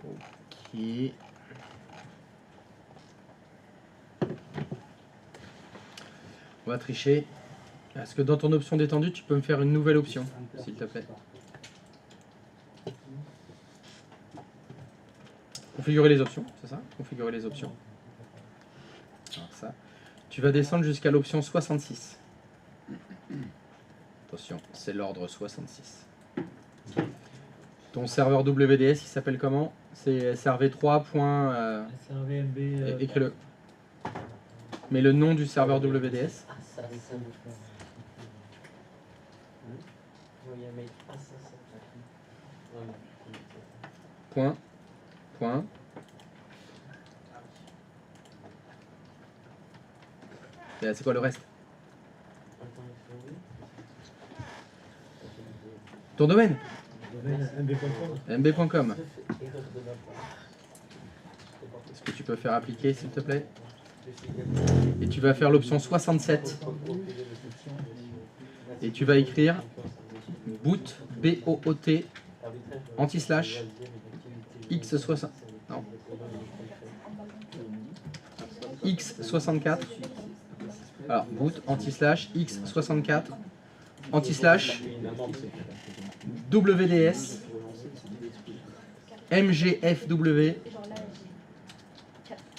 Ok. On va tricher. Est-ce que dans ton option d'étendue, tu peux me faire une nouvelle option, s'il te plaît? Configurer les options, c'est ça? Configurer les options. Alors ça. Tu vas descendre jusqu'à l'option 66. Attention, c'est l'ordre 66. Ton serveur WDS, il s'appelle comment? C'est SRV3. SRVMB. Écris-le. Mais le nom du serveur WDS. Point. Point. Et là, c'est quoi le reste? Ton domaine? mb.com. Est-ce que tu peux faire appliquer, s'il te plaît? Et tu vas faire l'option 67. Et tu vas écrire boot, B-O-O-T, anti-slash, X60. Non. X64. Alors, boot, anti-slash, X64, anti-slash, WDS, MGFW,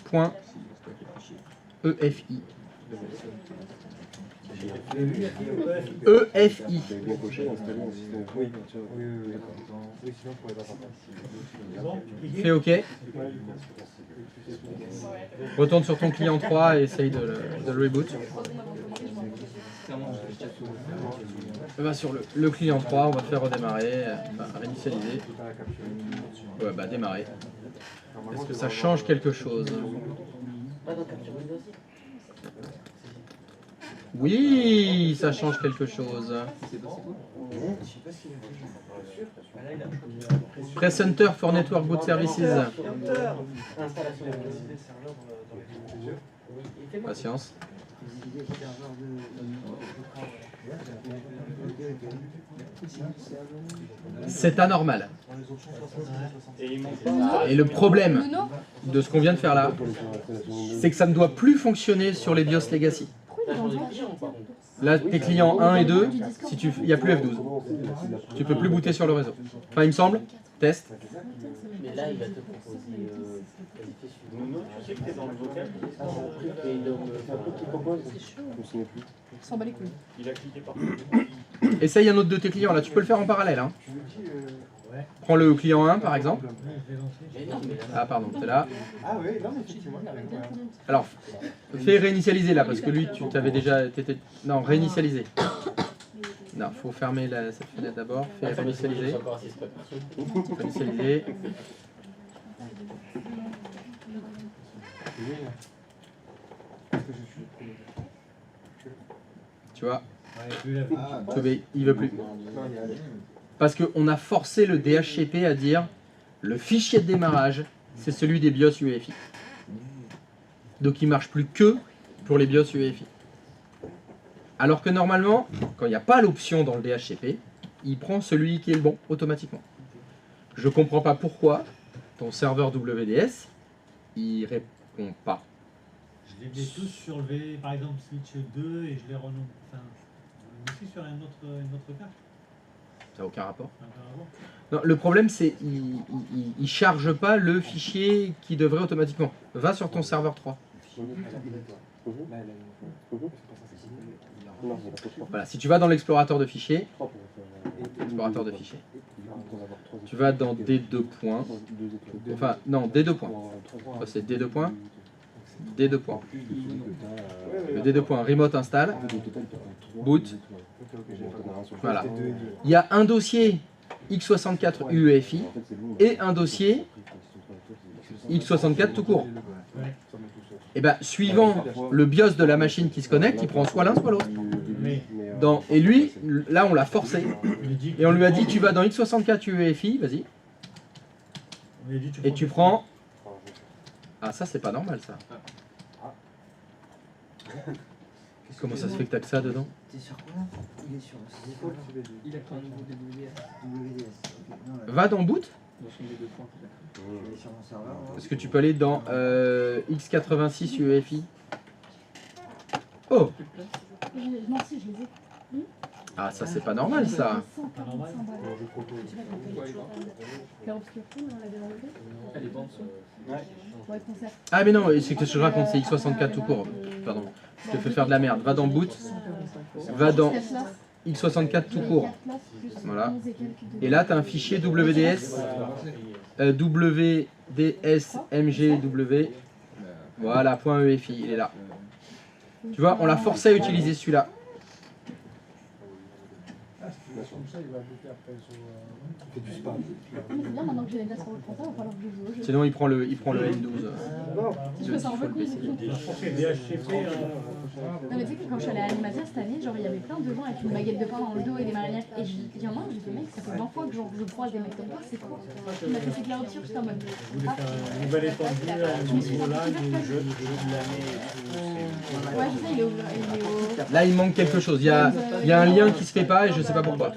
point, EFI. EFI. Fais OK. Retourne sur ton client 3 et essaye de le reboot. Va sur le client 3, on va faire redémarrer, enfin réinitialiser. Ouais, bah démarrer. Est-ce que ça change quelque chose? Oui, ça change quelque chose. Press Center for Network Boot Services. Patience. C'est anormal. Et le problème de ce qu'on vient de faire là, c'est que ça ne doit plus fonctionner sur les BIOS Legacy. Là, tes clients 1 et 2, il n'y a plus F12. Tu peux plus booter sur le réseau. Enfin, il me semble. Test. Mais là, il va te proposer sais que t'es dans le vocal. C'est un truc qui propose. Je me souviens plus. S'en bat les couilles. Il a cliqué partout. Essaye un autre de tes clients, là tu peux le faire en parallèle. Hein. Prends le client 1 par exemple. Ah pardon, t'es là. Ah oui, non mais effectivement, il y a rien. Alors, fais réinitialiser là, parce que lui, tu t'avais déjà... Non, réinitialiser. Non, faut fermer cette fenêtre d'abord. Fais réinitialiser. Réinitialiser. Tu vois, il veut plus. Parce qu'on a forcé le DHCP à dire le fichier de démarrage, c'est celui des BIOS UEFI. Donc il ne marche plus que pour les BIOS UEFI. Alors que normalement, quand il n'y a pas l'option dans le DHCP, il prend celui qui est le bon automatiquement. Je ne comprends pas pourquoi ton serveur WDS, il répond pas. Je les ai tous sur le V, par exemple switch 2 et je les renomme. Enfin, aussi sur une autre carte. Ça n'a aucun rapport. Ça n'a aucun rapport. Non, le problème c'est qu'il ne charge pas le fichier qui devrait automatiquement. Va sur ton serveur 3. Voilà, si tu vas dans l'explorateur de fichiers, tu vas dans D2 points, enfin non, D2 points, ça c'est D2 points, D2 points, le D2 points, remote install, boot, voilà. Il y a un dossier x64 UEFI et un dossier x64 tout court. Et bien, suivant le BIOS de la machine qui se connecte, il prend soit l'un soit l'autre. Et lui, là on l'a forcé, et on lui a dit tu vas dans x64 UEFI, vas-y, et tu prends... Ah ça c'est pas normal ça. Comment ça se fait que t'as que ça dedans? T'es sur quoi? Il est sur... Il a pris un nouveau WDS. Va dans boot. Parce que tu peux aller dans x86 UEFI. Oh! Non, si, je les ai. Ah, ça c'est pas normal ça. Elle est pas en dessous. Ah mais non, c'est que je raconte, c'est x64 tout court. Pardon, je te fais faire de la merde. Va dans boot, va dans x64 tout court. Voilà. Et là tu as un fichier WDS, WDSMGW. Voilà, .EFI, il est là. Tu vois, on l'a forcé à utiliser celui-là. Comme ça, il va appliquer après sur... fait du spam. C'est bien, maintenant que j'ai les dates sur le compteur, il va falloir que je joue. Sinon il prend le N12. Je me sens un peu con. Non mais tu sais que quand je suis allée à l'animateur cette année, genre il y avait plein de gens avec une baguette de pain dans le dos et des marinières. Et il y en a un, j'ai fait mec, ça fait 20 fois que je croise des mecs comme toi, c'est quoi? Il m'a fait ses clarotures, j'étais en mode... Je voulais faire un nouvel étendu, un nouveau lag, ou jeu de l'année. Ouais, je sais, il est au... Là il manque quelque chose, il y a un lien qui se fait pas et je sais pas pourquoi.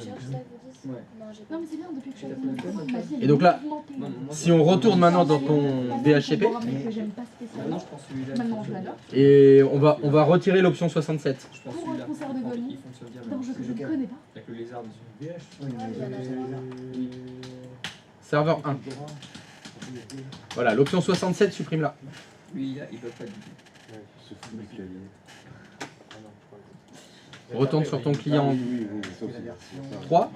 Non mais c'est bien, depuis que je suis allée. Et donc là, si on retourne maintenant dans ton DHCP, et on va retirer l'option 67. Pour un concert de Dolly, dans un jeu que je ne connais pas. Avec le lézard dessus. Serveur 1. Voilà, l'option 67 supprime là. Lui, il peut pas du tout. Retourne sur ton client 3.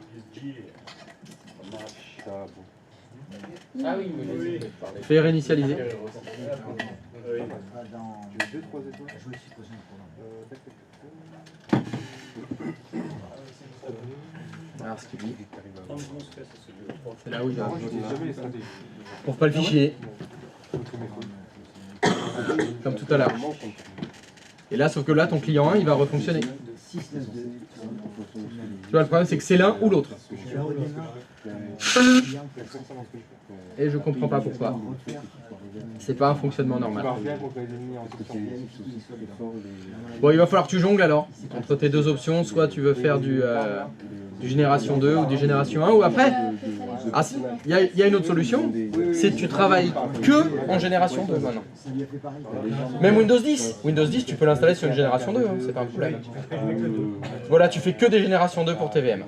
Ah oui, oui. Fais réinitialiser. Alors ce qu'il dit, c'est là où il va. Pour pas le fichier. Comme tout à l'heure. Et là, sauf que là, ton client 1, il va refonctionner. Tu vois, le problème, c'est que c'est l'un ou l'autre. Et je comprends pas pourquoi. C'est pas un fonctionnement normal. Bon, il va falloir que tu jongles alors. Entre tes deux options, soit tu veux faire du génération 2 ou du génération 1, ou après, il y a une autre solution, c'est que tu travailles que en génération 2 maintenant. Même Windows 10. Windows 10, tu peux l'installer sur une génération 2, hein, c'est pas un problème. Voilà, tu fais que des générations 2 pour TVM.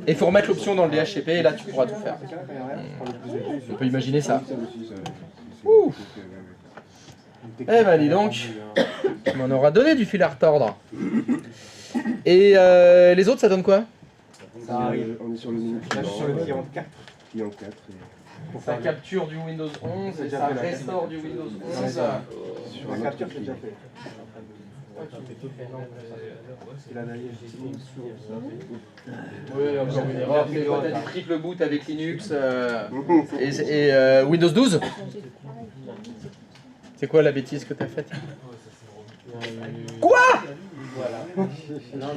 Et il faut remettre l'option dans le DHCP et là tu pourras tout faire. On peut imaginer ça. Ouh. Eh ben dis donc, on m'en aura donné du fil à retordre. Et les autres, ça donne quoi? Ça arrive. On est sur le menu Là, je suis sur le client 4. Client 4. Et... Ça capture du Windows 11 et ça restaure du Windows 11. Sur La un capture, autre c'est déjà client. fait. Il a d'ailleurs Oui, encore une erreur. C'est quand t'as du triple boot avec Linux et Windows 12. C'est quoi la bêtise que t'as faite? Quoi? Voilà. Non,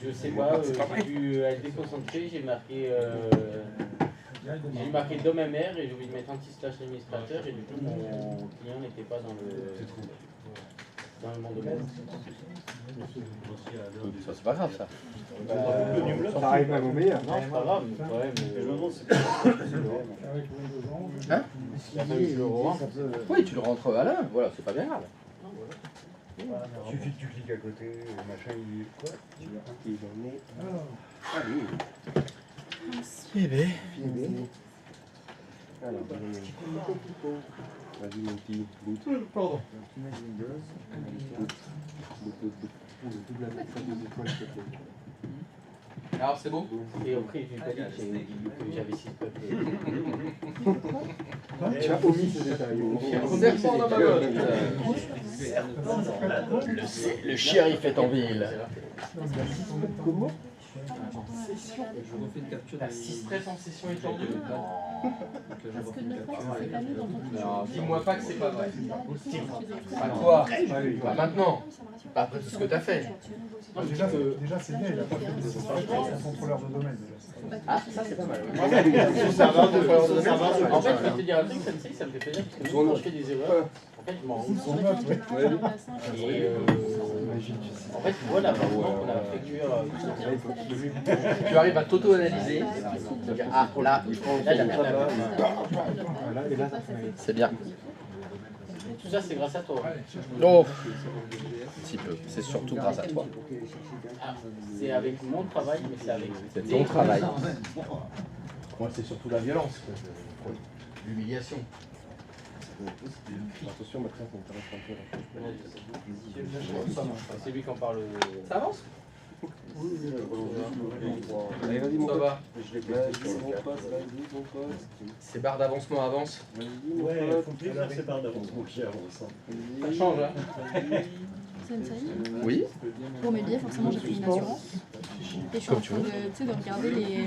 je sais pas, j'ai dû être déconcentré, j'ai marqué DOM MR et j'ai oublié de mettre anti/administrateur et du coup mon client n'était pas dans le monde de mail. Ça c'est pas grave ça. Ça arrive même au meilleur. Non, c'est pas grave, ouais, mais Avec Windows 11. Hein? je le rends. Oui, tu le rentres à l'un, voilà, c'est pas bien grave. Il suffit que tu cliques à côté, machin, il dit quoi? Il en est. Alors, Allez. Eh ben. Alors, vas-y mon petit boot. Pardon. Alors c'est bon? Et après, j'ai pas dit que j'avais 6 peuples. Tu as omis ce détail. Serpent dans ma botte. Le shérif est en ville. Comment? Je refais une capture T'as 6 stress en session étendue? Parce que 9 mois, c'est pas mis dans ton truc. Non, dis-moi pas que c'est pas vrai. Pas toi, pas maintenant, pas après tout ce que t'as fait. déjà, c'est bien, il a pas fait de son contrôleur de domaine. Déjà. Ah, ça c'est pas mal. En fait, je vais te dire un truc, ça me fait plaisir parce que quand je fais des erreurs, en fait, je m'en rends compte. Et en fait, voilà, maintenant qu'on a effectué. Tu arrives à t'auto-analyser. Ah, là, c'est bien. Tout ça, c'est grâce à toi. Oh, un petit peu. C'est surtout grâce à toi. Ah, c'est avec mon travail, mais c'est avec. C'est ton travail. Moi, c'est surtout la violence. L'humiliation. Attention, maintenant, on t'arrête un peu. C'est lui qui en parle. Ça avance? Allez, vas-y, mon Ça pote. va. Je les place, on passe, vas-y, mon pote. Ces barres d'avancement avancent. Vas-y, mon Ouais, pote. faut plus faire ses barres d'avance. Ça change, hein? Oui. Pour mes billets, forcément, j'ai pris une assurance. Et je suis en train de, tu sais, de regarder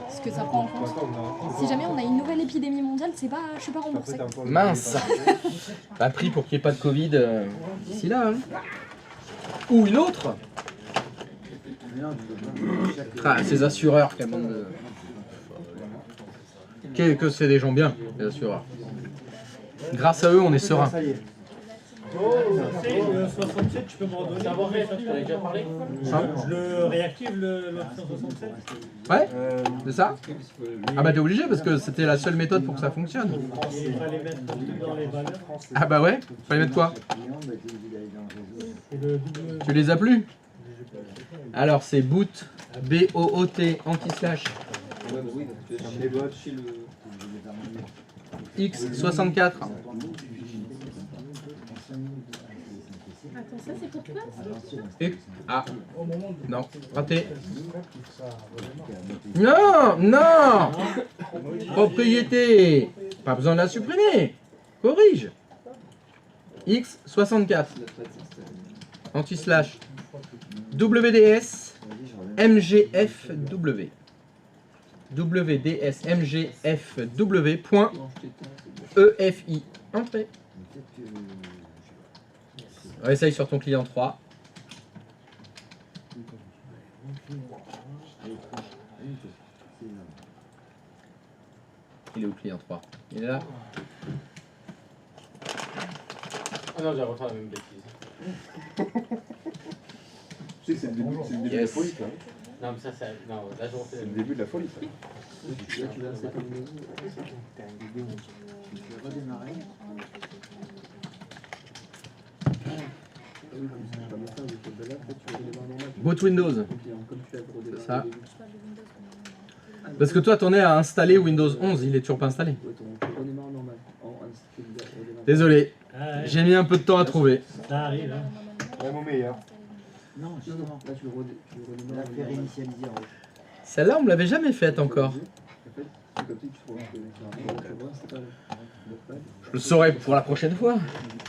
ce que ça prend en compte. Si jamais on a une nouvelle épidémie mondiale, je suis pas remboursée. Mince. Pas pris pour qu'il n'y ait pas de Covid d'ici là. Hein. Ou une autre. Ah, ces assureurs, quel monde de... Que c'est des gens bien, les assureurs. Grâce à eux, on est serein. Oh, c'est le 67, tu peux me redonner. Savoir réactif, t'en as déjà parlé? Je le réactive, le 167. Ouais, c'est ça? Ah bah t'es obligé parce que c'était la seule méthode pour que ça fonctionne. Il fallait mettre tout dans les valeurs. Ah bah ouais, fallait mettre quoi? Et le double. Tu les as plus? Alors c'est boot, B-O-O-T, anti-slash, X64. Attends, ça c'est pour toi? Et... Ah, non, raté. Non, non. Propriété. Pas besoin de la supprimer. Corrige. X64. Anti-slash. WDS. MGFW. WDS MGFW.EFI. Entrée. Réessaye sur ton client 3. Il est où le client 3? Il est là? Ah non, j'ai refait la même bêtise. Tu sais que c'est le début, de la folie, ça. Non, mais ça, non, là, je refais C'est la le même. début de la folie, ça. Boot Windows. C'est ça. Parce que toi, t'en es à installer Windows 11, il est toujours pas installé. Désolé. J'ai mis un peu de temps à trouver. Ça arrive. Hein. Même au meilleur. Non, justement, là tu le la faire réinitialiser en fait. Celle-là, on me l'avait jamais faite encore. C'est comme si tu trouves Je le saurai pour la prochaine fois.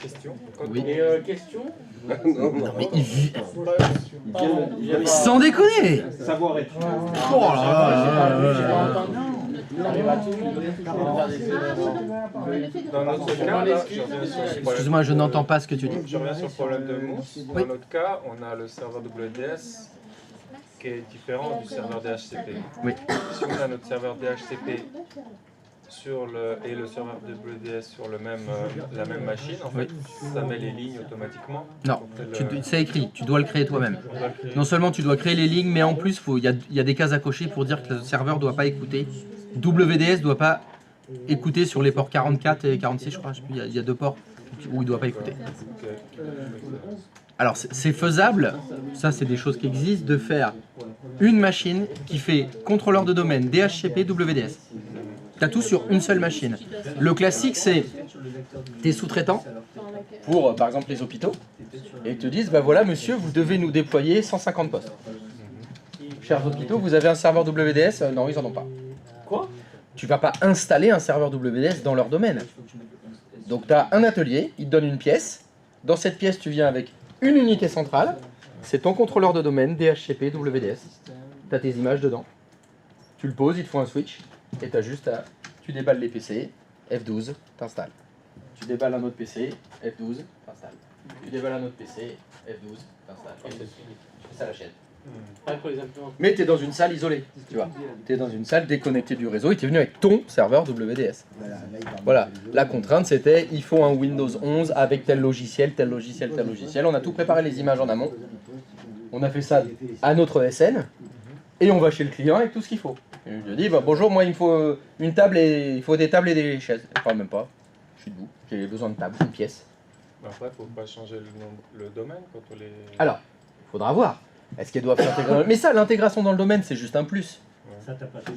Question. Oui. Et question Non mais il vit. Pardon, j'avais- Sans déconner. Savoir-être. Oh là là là là J'ai là. pas entendu. T'arrives à tout le monde. Dans notre cas, là, je reviens sur le problème. Excuse-moi, je n'entends pas ce que tu dis. Je reviens sur le problème de mousse. Dans notre cas, on a le serveur WDS qui est différent du serveur DHCP. Oui. Si on a notre serveur DHCP et le serveur WDS sur la même machine, en fait, ça met les lignes automatiquement. Non, c'est écrit, tu dois le créer toi-même. On doit le créer. Non seulement tu dois créer les lignes, mais en plus, il y a des cases à cocher pour dire que le serveur ne doit pas écouter. WDS ne doit pas écouter sur les ports 44 et 46, je crois. Je sais plus, il y a 2 ports où il ne doit pas écouter. Alors, c'est faisable, ça c'est des choses qui existent, de faire une machine qui fait contrôleur de domaine DHCP WDS. Tu as tout sur une seule machine. Le classique, c'est tes sous-traitants pour, par exemple, les hôpitaux, et ils te disent, bah voilà, monsieur, vous devez nous déployer 150 postes. Chers hôpitaux, vous avez un serveur WDS? Non, ils en ont pas. Quoi? Tu vas pas installer un serveur WDS dans leur domaine. Donc tu as un atelier, ils te donnent une pièce. Dans cette pièce, tu viens avec une unité centrale. C'est ton contrôleur de domaine, DHCP, WDS. Tu as tes images dedans. Tu le poses, ils te font un switch. Et tu as juste à... Tu déballes les PC, F12, t'installes. Tu déballes un autre PC, F12, t'installes. Tu déballes un autre PC, F12, t'installes. Et tu fais ça à la chaîne. Pas pour les implémenter. Mais tu es dans une salle isolée, tu vois. Tu es dans une salle déconnectée du réseau et tu es venu avec ton serveur WDS. Voilà, la contrainte c'était il faut un Windows 11 avec tel logiciel, tel logiciel, tel logiciel. On a tout préparé les images en amont. On a fait ça à notre SN et on va chez le client avec tout ce qu'il faut. Et je lui dis bah, bonjour, moi il me faut une table et il faut des tables et des chaises. Enfin même pas, je suis debout, j'ai besoin de table, une pièce. Après, il ne faut pas changer le domaine quand on les... Alors, il faudra voir. Est-ce qu'elles doivent s'intégrer dans le... Mais ça, l'intégration dans le domaine, c'est juste un plus. Ça, t'as pas fait.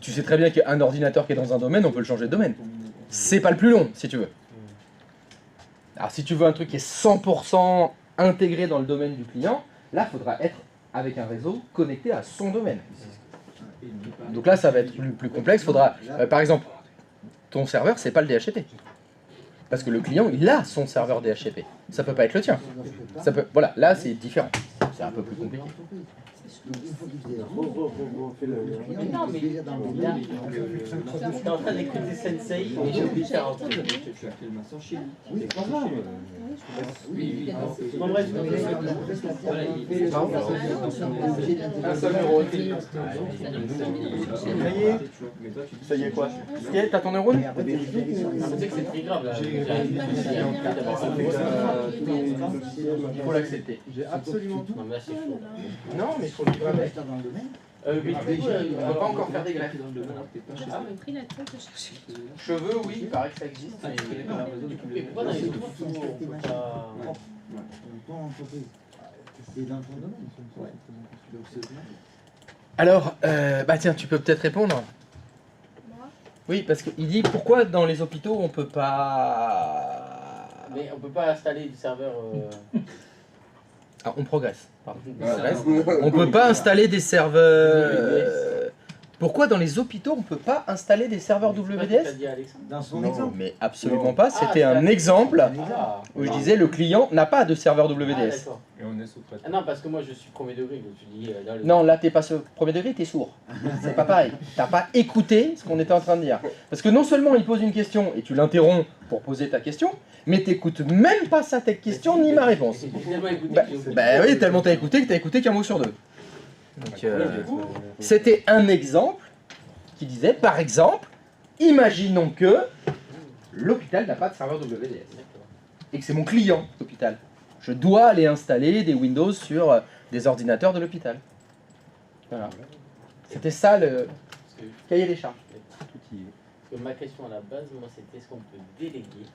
Tu sais très bien qu'un ordinateur qui est dans un domaine, on peut le changer de domaine. C'est pas le plus long, si tu veux. Alors, si tu veux un truc qui est 100% intégré dans le domaine du client, là, il faudra être avec un réseau connecté à son domaine. Donc là, ça va être plus complexe. Faudra, par exemple, ton serveur, c'est pas le DHCP. Parce que le client, il a son serveur DHCP. Ça peut pas être le tien. Ça peut... Voilà, là, c'est différent. C'est un peu plus compliqué. Non, mais là, t'es en train d'écouter Sensei et j'ai oublié de faire un truc. Oui, c'est pas grave. Oui. Bon, bref, Un seul euro. Ça y est quoi? T'as ton euro? tu sais que c'est très grave là. Il faut l'accepter. J'ai absolument tout. Non, mais là, c'est chaud. Non, mais il faut le livrer avec. Dans le domaine. Mais du coup, On va pas encore faire des greffes. J'ai pas pris la tête de chercher. Cheveux, oui, il paraît que ça existe. et pourquoi dans les autres on peut pas... Pas en entreprise. C'est dans ton domaine. Donc c'est automatique. Alors, bah tiens, tu peux peut-être répondre. Oui, parce qu'il dit pourquoi dans les hôpitaux on peut pas. Mais on peut pas installer du serveur... Ah, on progresse. Pardon. On progresse. On peut pas installer des serveurs. Pourquoi dans les hôpitaux on peut pas installer des serveurs WDS? Dans son Non, exemple. mais absolument pas. C'était un exemple où je disais le client n'a pas de serveur WDS. d'accord. Et on est sous-traitant. Ah non, parce que moi je suis premier degré, donc tu dis... dans le- Non, là t'es pas premier degré, t'es sourd. C'est pas pareil. T'as pas écouté ce qu'on était en train de dire. Parce que non seulement il pose une question et tu l'interromps pour poser ta question, mais t'écoutes même pas sa question ni ma réponse. J'ai tellement écouté Bah, que j'ai oublié. bah oui, tellement t'as écouté qu'un mot sur deux. Donc, c'était un exemple qui disait, par exemple, imaginons que l'hôpital n'a pas de serveur WDS et que c'est mon client, l'hôpital. Je dois aller installer des Windows sur des ordinateurs de l'hôpital. Voilà. C'était ça le cahier des charges. Parce que ma question à la base, moi, c'était est-ce qu'on peut déléguer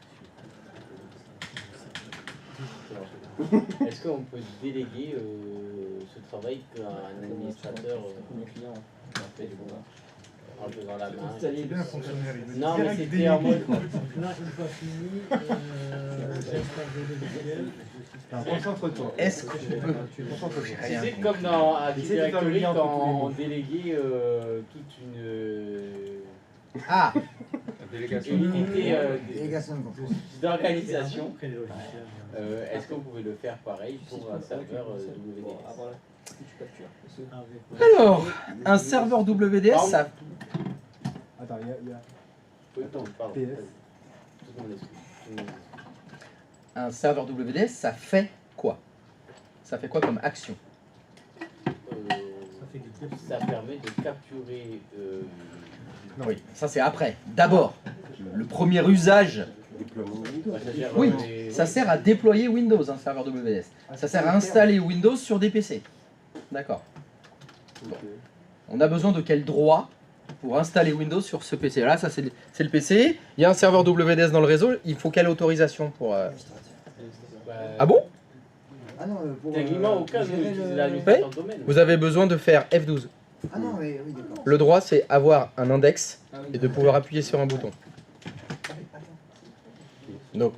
Est-ce qu'on peut déléguer ce travail qu'un administrateur fait en le faisant la main. C'est bien un fonctionnaire. Il me dit Non, mais direct c'était en mode. Là, une fois fini, j'installe le logiciel. Concentre-toi. Est-ce que tu peux... C'est comme dans Active Essaye de faire le Directory lien entre tous les quand mots. on déléguait toute une Ah, Délégation. unité Délégation de contrôle. d'organisation. Après les logiciels. Est-ce que vous pouvez le faire pareil pour un serveur WDS? alors, un serveur WDS, ça... Attends, il y a... Pardon. PS. Tout le monde excuse. Tout le monde excuse. Un serveur WDS, ça fait quoi? Ça fait quoi comme action? Ça permet de capturer. Oui, ça c'est après. D'abord, le premier usage... Oui, ça sert à déployer Windows, un serveur WS. Ça sert à installer Windows sur des PC. D'accord. Bon. On a besoin de quel droit pour installer Windows sur ce PC? Là, ça c'est le PC. Il y a un serveur WS dans le réseau. Il faut quelle autorisation pour... Ah bon? Ah non, pour. Techniquement, aucun ne gérer utilise le- l'administrateur de domaine. Vous avez besoin de faire F12. Ah non, mais oui, d'accord. Le droit, c'est avoir un index et de pouvoir appuyer sur un bouton. Donc,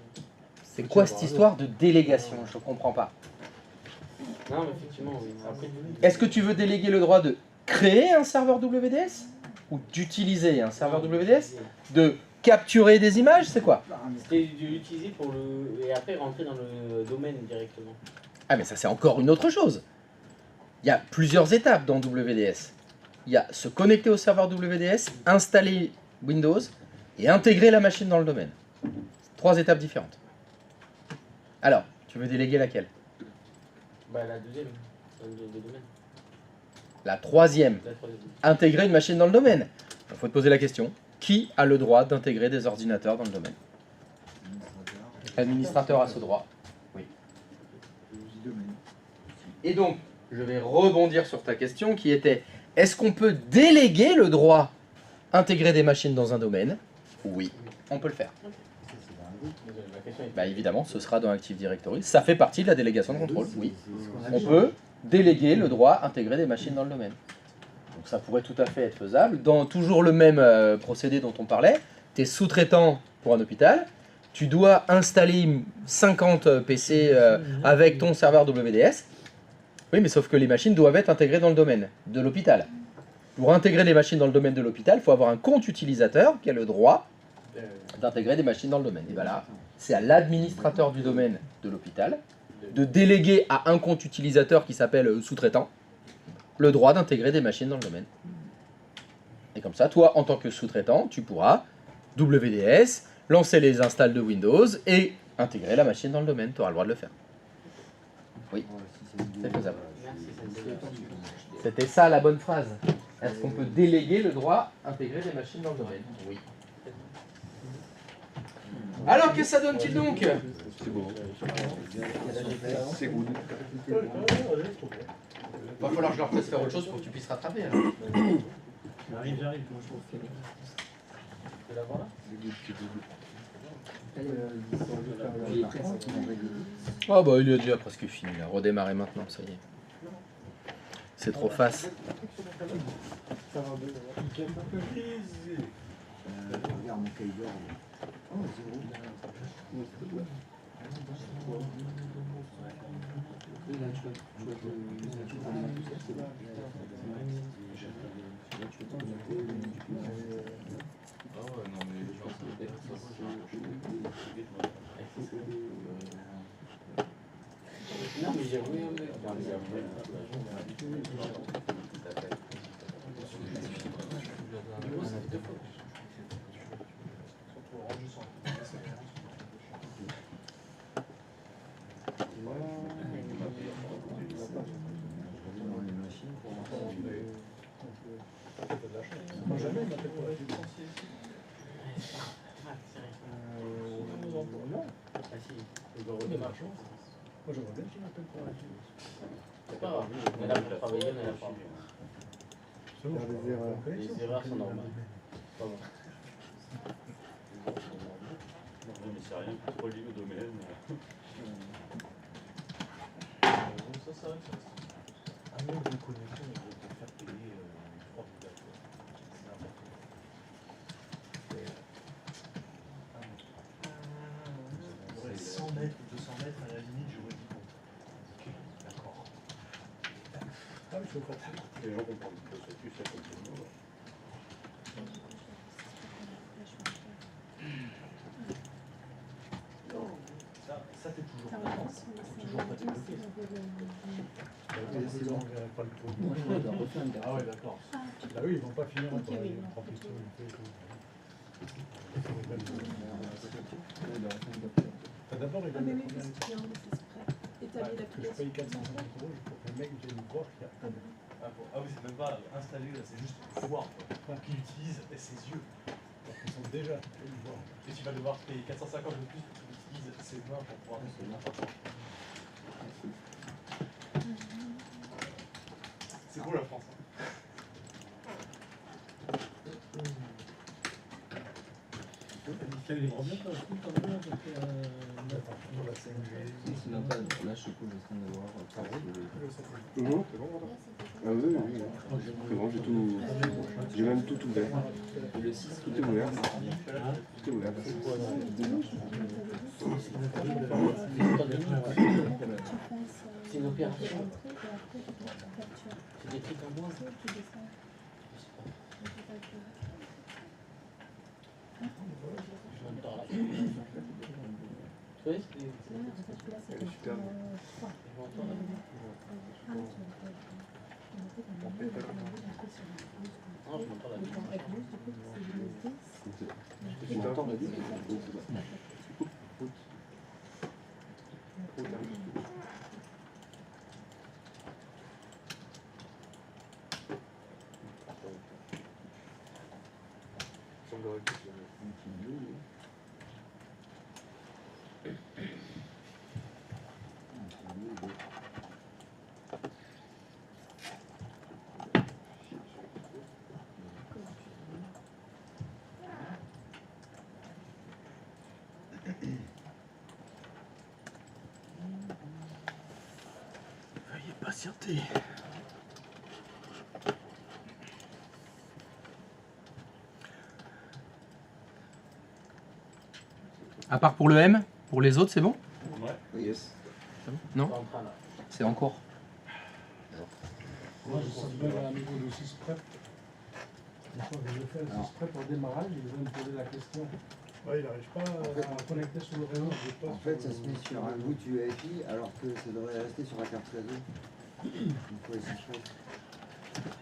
c'est quoi cette histoire de délégation? Je comprends pas. Non, mais effectivement, oui. Après, Est-ce que tu veux déléguer le droit de créer un serveur WDS? Ou d'utiliser un serveur WDS? De capturer des images? C'est quoi? c'était de l'utiliser pour le. Et après rentrer dans le domaine directement. Ah mais ça c'est encore une autre chose. Il y a plusieurs étapes dans WDS. Il y a se connecter au serveur WDS, installer Windows et intégrer la machine dans le domaine. 3 étapes différentes. Alors, tu veux déléguer laquelle? Bah, la deuxième. Le domaine. La troisième. La troisième. Intégrer une machine dans le domaine. Il faut te poser la question. Qui a le droit d'intégrer des ordinateurs dans le domaine? L'administrateur a ce droit. Oui. Et donc, je vais rebondir sur ta question qui était, est-ce qu'on peut déléguer le droit intégrer des machines dans un domaine? Oui, on peut le faire. La question est. Bah évidemment, ce sera dans Active Directory. Ça fait partie de la délégation de contrôle, oui. On peut déléguer le droit intégrer des machines dans le domaine. Donc ça pourrait tout à fait être faisable. Dans toujours le même procédé dont on parlait, tu es sous-traitant pour un hôpital, tu dois installer 50 PC avec ton serveur WDS. Oui, mais sauf que les machines doivent être intégrées dans le domaine de l'hôpital. Pour intégrer les machines dans le domaine de l'hôpital, il faut avoir un compte utilisateur qui a le droit d'intégrer des machines dans le domaine. Et voilà, c'est à l'administrateur du domaine de l'hôpital de déléguer à un compte utilisateur qui s'appelle sous-traitant le droit d'intégrer des machines dans le domaine. Et comme ça, toi, en tant que sous-traitant, tu pourras WDS, lancer les installs de Windows et intégrer la machine dans le domaine. Tu auras le droit de le faire. Oui, c'est faisable. C'était ça la bonne phrase. Est-ce qu'on peut déléguer le droit d'intégrer des machines dans le domaine? Oui. Alors, qu'est-ce que ça donne-t-il donc? C'est beau. C'est good. Va falloir que je leur fasse faire autre chose pour que tu puisses rattraper. Alors. J'arrive. Tu la vois là? Ah bah il est déjà presque fini là. Redémarrer maintenant, ça y est. C'est trop face. Regarde mon cahier d'or. Oh, 0. Non, mais j'ai oui. Moi, je vois bien qu'il m'appelle pour la suite. C'est pas grave, on est là pour travailler, on est là pour C'est bon, Faire des erreurs. Les erreurs sont normales. Pas bon. Non, mais c'est rien, trop lié au domaine. Ça, c'est vrai que ça. Un mec de connexion, il va te faire payer 3 000 balles. C'est n'importe quoi. Ah, il faut forcer. Les gens comprennent pas ça, tu sais, comme tout le monde. Ça t'es toujours Ça pas. avance, Toujours pas débloqué. C'est bon. On verrait pas le trou. Moi, je dois refaire une Ah ouais, d'accord. Bah oui, ils vont pas finir Ok, encore. oui, Ils non, prennent plus de temps, ils font- Ouais, doit refaire une capture. Enfin, d'abord, ils Ah, veulent mais la oui, première parce qu'il y a un c'est prêt. Établir que je l'application. paye 450 € pour que le mec vienne voir qu'il y a un Ah oui, c'est même pas installé, là, c'est juste voir quoi. Qu'il utilise ses yeux. alors qu'ils sont déjà allés voir. Et tu vas devoir payer 450 de plus pour qu'il utilise ses mains pour pouvoir faire n'importe quoi. C'est beau la France. Hein. Il revient pas aussi quand même avec Sinon, pas, là, je suppose, je suis en train de voir. Non, c'est bon, voilà. Ah oui, oui, oui. C'est bon, j'ai tout. J'ai même tout ouvert. Le 6, Tout est ouvert. Tout est ouvert. C'est une opération. C'est des trucs en moins. Oui, Elle est superbe. non, je m'entends là. Tu m'entends, vas-y. Semblerait que c'est Veuillez patienter. À part pour le M, pour les autres, c'est bon? yes. C'est bon? Non? C'est en cours. Moi, je sens bien à un niveau de 6 prep. Une fois que je fais le 6 prep au démarrage, il va me poser la question. Ouais, il n'arrive pas À connecter sur le réseau. En fait, ça se met sur un bout UEFI alors que ça devrait rester sur la carte réseau. Une fois les 6 prep.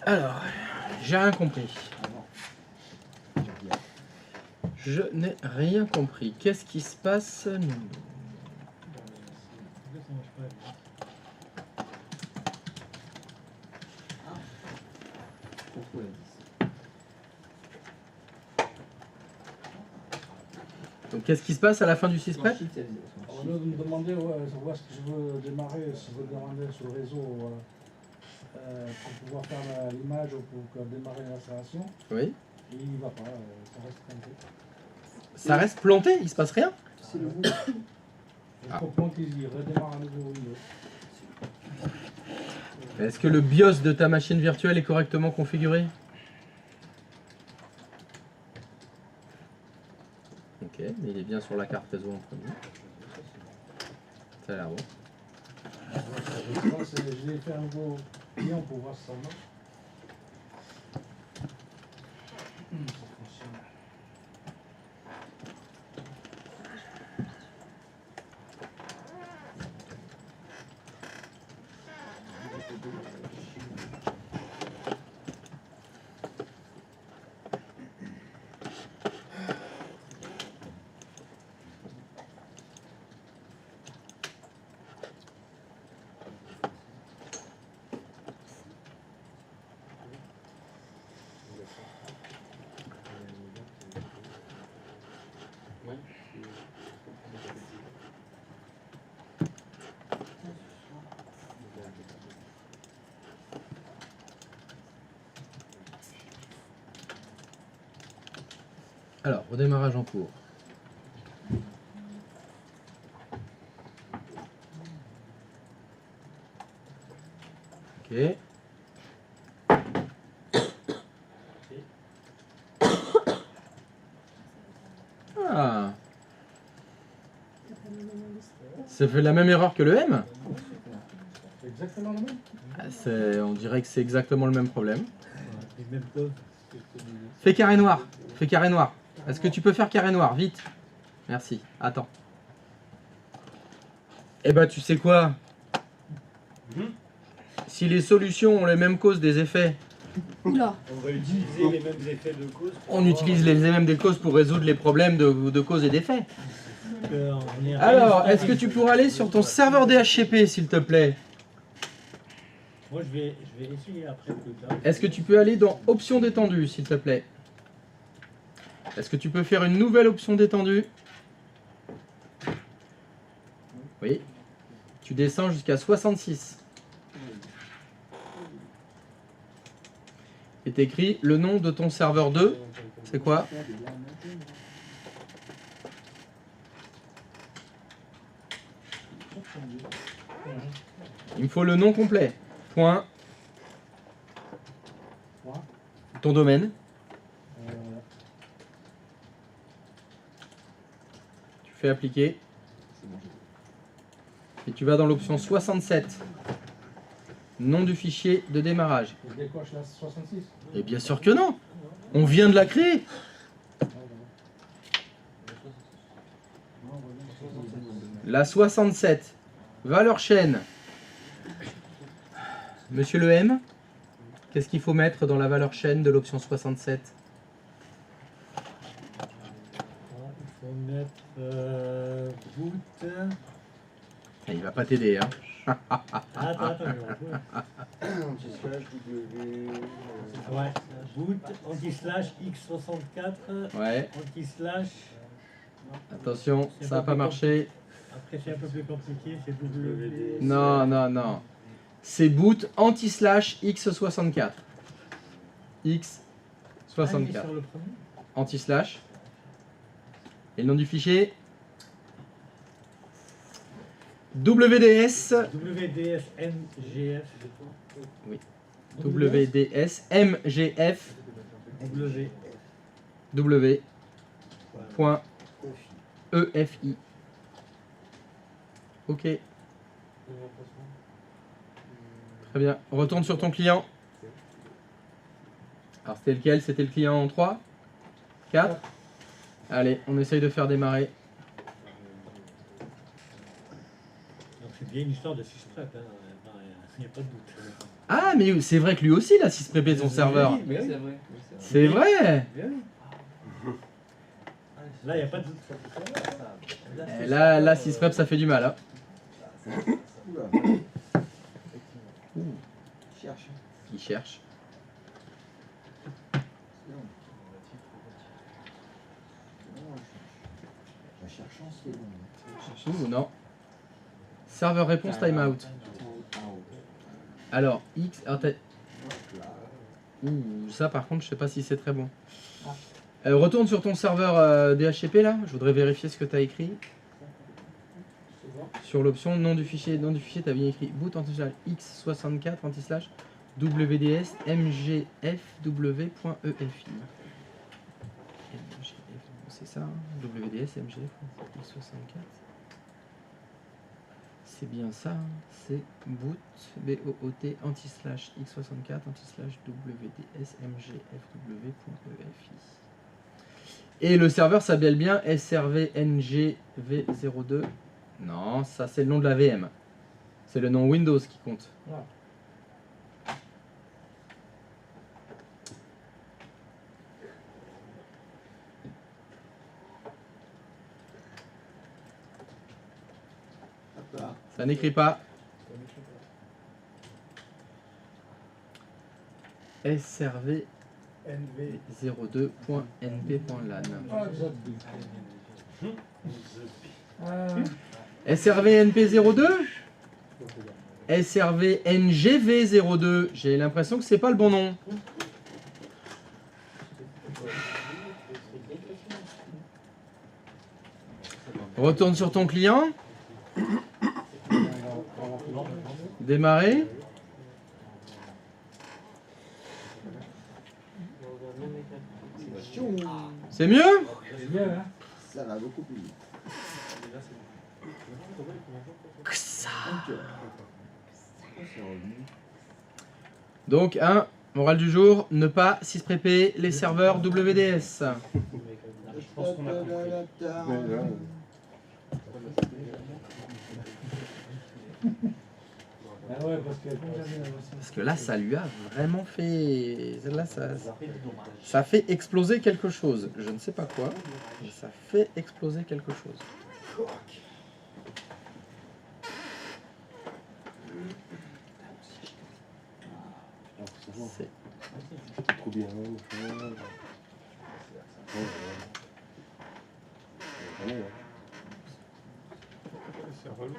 Alors, j'ai rien compris. Je n'ai rien compris. Qu'est-ce qui se passe? Pourquoi la 10? Donc, qu'est-ce qui se passe à la fin du 6 prep? Au lieu de me demander où est-ce que je veux démarrer, si je veux demander sur le réseau pour pouvoir faire l'image ou pour démarrer l'installation, Oui. il n'y va pas, ça reste planté. Ça reste planté? Il se passe rien? C'est le bout. Il faut planter, il redémarre à nouveau Windows. Est-ce que le BIOS de ta machine virtuelle est correctement configuré? Ok, mais il est bien sur la carte réseau en premier. Ça a l'air bon. Je vais faire un nouveau client pour voir si ça marche. Ça fonctionne. Alors, redémarrage en cours. Ok. Ah. Ça fait la même erreur que le M? C'est exactement le même. On dirait que c'est exactement le même problème. Les mêmes causes. Fais carré noir. Fais carré noir. Est-ce que tu peux faire carré noir? Vite. Merci. Attends. Eh ben, tu sais quoi? Si les solutions ont les mêmes causes des effets, Oula. On va utiliser les mêmes effets de cause. on utilise les mêmes des causes pour résoudre les problèmes de cause et d'effet. On est Alors, est-ce que tu pourrais aller sur ton serveur DHCP, s'il te plaît? Moi, je vais essayer après plus tard. Est-ce que tu peux aller dans options détendues, s'il te plaît? Est-ce que tu peux faire une nouvelle option détendue? Oui. Tu descends jusqu'à 66. Et t'écris le nom de ton serveur 2. C'est quoi? Il me faut le nom complet. Point. Ton domaine. Tu fais appliquer. Et tu vas dans l'option 67. Nom du fichier de démarrage. Je décoche la 66. Et bien sûr que non. On vient de la créer. La 67. Valeur chaîne. Monsieur le M, qu'est-ce qu'il faut mettre dans la valeur chaîne de l'option 67? Il faut mettre boot. Il va pas t'aider, hein. Attends. Anti-slash W. Ouais, boot, anti-slash x64. Ouais. Anti-slash. Attention, ça n'a pas marché. Après, c'est un peu plus compliqué, c'est W. Non. C'est boot anti-slash x64. x64. Anti-slash. Et le nom du fichier? WDS. WDS MGF. Oui. WDS MGF. W. Point EFI. Ok. Très bien. Retourne sur ton client. Alors c'était lequel? C'était le client en 3 4. Allez, on essaye de faire démarrer. Donc c'est bien une histoire de sysprep, hein. Il n'y a pas de doute. Ah mais c'est vrai que lui aussi il a sysprepé son serveur. Oui, c'est vrai. C'est vrai. Là, il n'y a pas de doute. Et là sysprep ça fait du mal. Hein. Cherche. Il cherche. La cherchant, c'est bon. Ouh, non. Serveur réponse timeout. Alors, X. Ouh, ça par contre, je sais pas si c'est très bon. Retourne sur ton serveur DHCP là. Je voudrais vérifier ce que tu as écrit. Sur l'option nom du fichier, tu as bien écrit boot anti-slash x64 anti-slash wds mgfw.efi. C'est ça, wds mgf x64. C'est bien ça, c'est boot boot anti-slash x64 anti-slash wds mgfw.efi. Et le serveur s'appelle bien srvngv02. Non, ça c'est le nom de la VM. C'est le nom Windows qui compte. Ça n'écrit pas. srv02.np.lan. SRVNP02 SRVNGV02. J'ai l'impression que c'est pas le bon nom. Retourne sur ton client. Démarrer. C'est mieux? Ça va beaucoup plus vite. Donc, morale du jour, ne pas sysprépper les serveurs WDS. Je pense qu'on a compris. Ah ouais, parce que Parce que là, ça lui a vraiment fait... Là, ça fait exploser quelque chose. Je ne sais pas quoi, mais ça fait exploser quelque chose. C'est... Trop bien. C'est relou.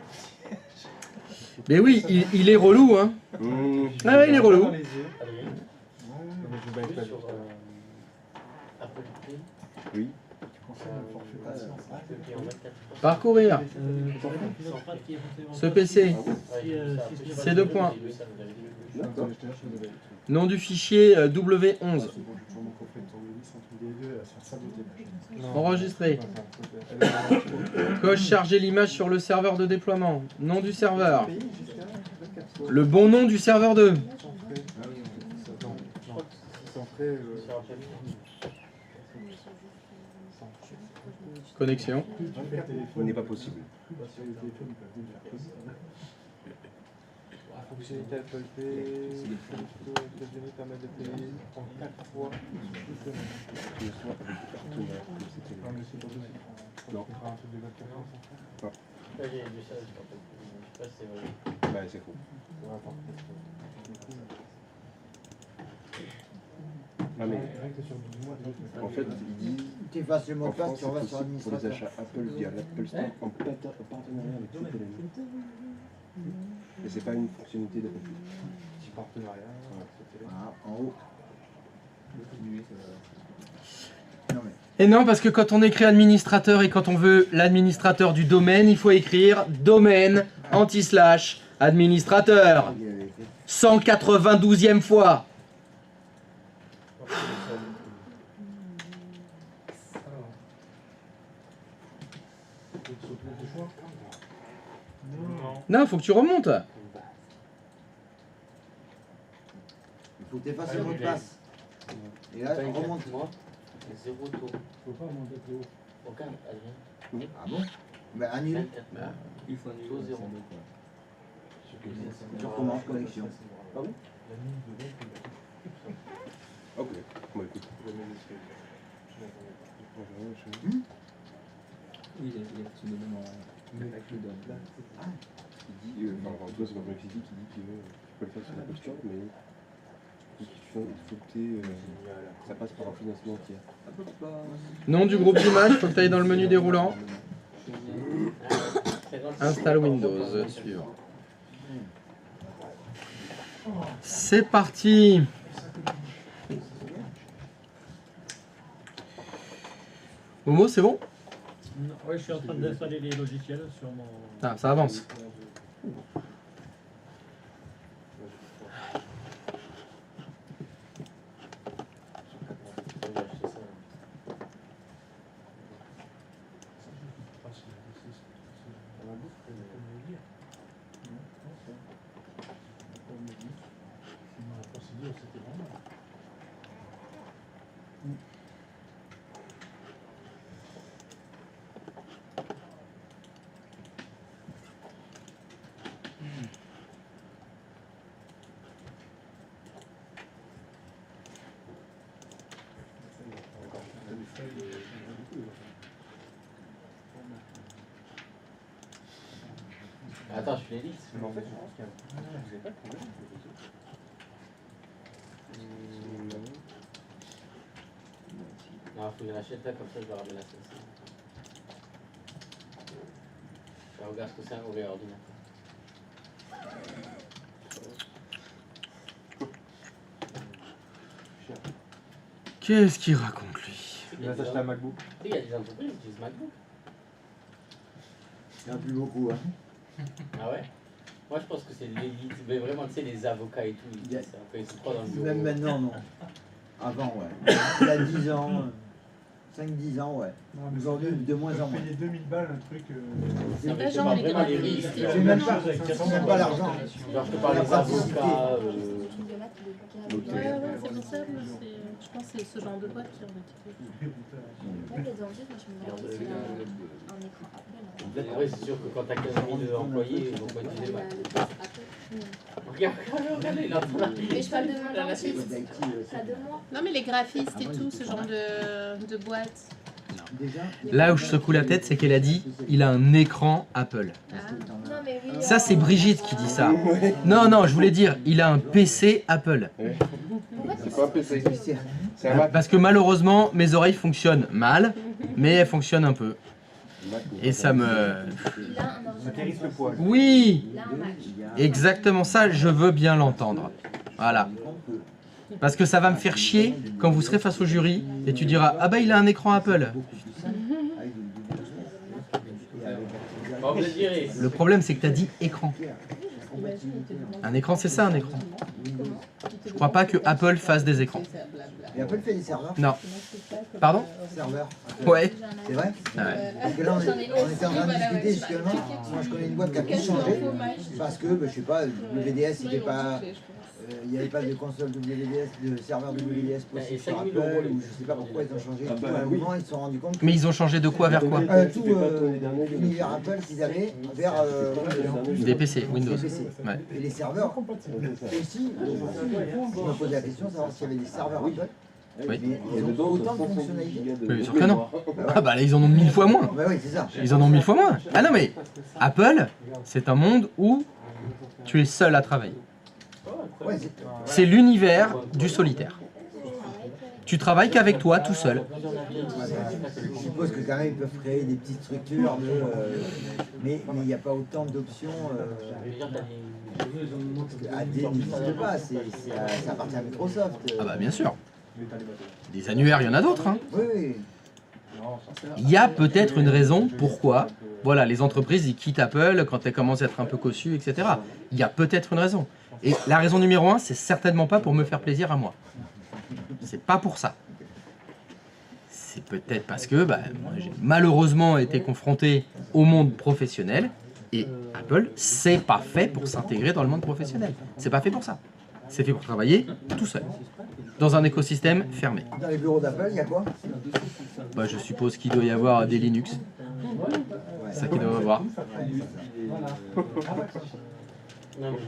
Mais oui, il est relou, hein. Ah ouais, il est relou. Oui. Parcourir. Ce PC. C'est 2 points. Nom du fichier W11. Enregistré. Coche charger l'image sur le serveur de déploiement. Nom du serveur. Le bon nom du serveur 2. Connexion. Ce n'est pas possible. Fonctionnalité Apple Pay, États-Unis permet de payer en 4 fois. Non. Bah, c'est faux. Ah mais en fait, il dit tu effaces le mot en de passe, France, tu reviens c'est sur possible pour les l'administrateur. achats Apple via l'Apple Store en partenariat avec Apple. Et c'est pas une fonctionnalité d'Apple. Petit partenariat. Ah, en haut. Non mais. Et non, parce que quand on écrit administrateur et quand on veut l'administrateur du domaine, il faut écrire domaine anti-slash administrateur. 192e fois. Non, il faut que tu remontes. Il faut que tu effaces le mot de passe. Et là, on remonte. Zéro tour. faut pas monter plus haut. Aucun, rien. Ah bon? Bah annule. Il faut annuler. Taux zéro. Tu recommences connexion. Pardon? Ok, bon écoute. Oui, il a son domaine en avec le DOM. Il dit, enfin, toi c'est pas City qui dit que tu peux le faire sur l'Apple Store, mais il faut que ça passe par un financement tiers. Nom du groupe d'images, il faut que tu ailles dans le menu déroulant. Install Windows, suivant. C'est parti. Momo, c'est bon? Oui, je suis en train d'installer les logiciels sur mon... Ah, ça avance. Attends, je fais les listes. Mais en fait, je pense qu'il y a vous n'avez pas de problème avec le réseau. Non, faut que je rachète là, comme ça je vais ramener la celle-ci. Je regarde ce que c'est un mauvais ordinateur. Qu'est-ce qu'il raconte lui? Il va s'acheter un MacBook. Tu sais, il y a des entreprises qui utilisent MacBook. Il n'y en a plus beaucoup, hein. Ah ouais? Moi je pense que c'est l'élite, mais vraiment, tu sais, les avocats et tout, ils disent ça. Quand ils se croient dans le bureau. Même maintenant, non. Avant, ouais. Il y a 10 ans. 5-10 ans, ouais. Aujourd'hui, de moins en moins. les 2000 balles, un truc. C'est vrai, genre, les vraiment les risques. C'est même pas l'argent. Genre, je te parle des avocats. Ouais, c'est pour ça, moi, je pense que c'est ce genre de boîte qui en a Oui, c'est sûr que quand t'as 15 000 employés, ils vont pas utiliser Mac. Regardez, il est en train de- Mais je parle de mon dentiste. Ça de moi. Non, mais les graphistes et tout, ce genre de boîte. Là où je secoue la tête, c'est qu'elle a dit il a un écran Apple. Non, mais oui. Ça, c'est Brigitte qui dit ça. Non, non, je voulais dire il a un PC Apple. C'est quoi un PC? C'est un Mac. Parce que malheureusement, mes oreilles fonctionnent mal, mais elles fonctionnent un peu. Et ça me... Ça hérisse le poil. Oui! Exactement ça, je veux bien l'entendre. Voilà. Parce que ça va me faire chier quand vous serez face au jury et tu diras ah bah il a un écran Apple. Bon, vous direz. Le problème c'est que tu as dit écran. Un écran c'est ça un écran. Je crois pas que Apple fasse des écrans. Et Apple fait des serveurs? Non. Pardon? Serveurs. Ouais. C'est vrai? Ouais. Parce que là, on était en train de discuter justement. Moi, je connais une boîte qui a tout changé parce que, je sais pas, WDS, il n'y avait pas de console WDS, de serveur WDS possible sur Apple, ou je sais pas pourquoi ils ont changé. À un moment, ils se sont rendus compte que Mais ils ont changé de quoi vers quoi? tout l'univers Apple qu'ils avaient vers Des PC, Windows. des PC. Ouais. Et les serveurs aussi, je me posais la question de savoir s'il y avait des serveurs Apple. Oui. Mais ils ont autant de fonctionnalités. Mais bien sûr que non. Ah bah là ils en ont 1000 fois moins. Bah oui, c'est ça. Ils en ont 1000 fois moins. Ah non mais Apple, c'est un monde où tu es seul à travailler. Ouais, C'est l'univers du solitaire. Tu travailles qu'avec toi, tout seul. je suppose que quand même ils peuvent créer des petites structures, mais il n'y a pas autant d'options. AD n'existe pas, ça appartient à Microsoft. Ah bah bien sûr. Des annuaires, il y en a d'autres. Hein. Oui, oui. Il y a peut-être une raison pourquoi voilà, les entreprises ils quittent Apple quand elles commencent à être un peu cossues, etc. Il y a peut-être une raison. Et la raison numéro 1, c'est certainement pas pour me faire plaisir à moi. C'est pas pour ça. C'est peut-être parce que moi, j'ai malheureusement été confronté au monde professionnel et Apple, c'est pas fait pour s'intégrer dans le monde professionnel. C'est pas fait pour ça. C'est fait pour travailler tout seul, dans un écosystème fermé. Dans les bureaux d'Apple, il y a quoi? Je suppose qu'il doit y avoir des Linux. C'est ça qu'il doit y avoir.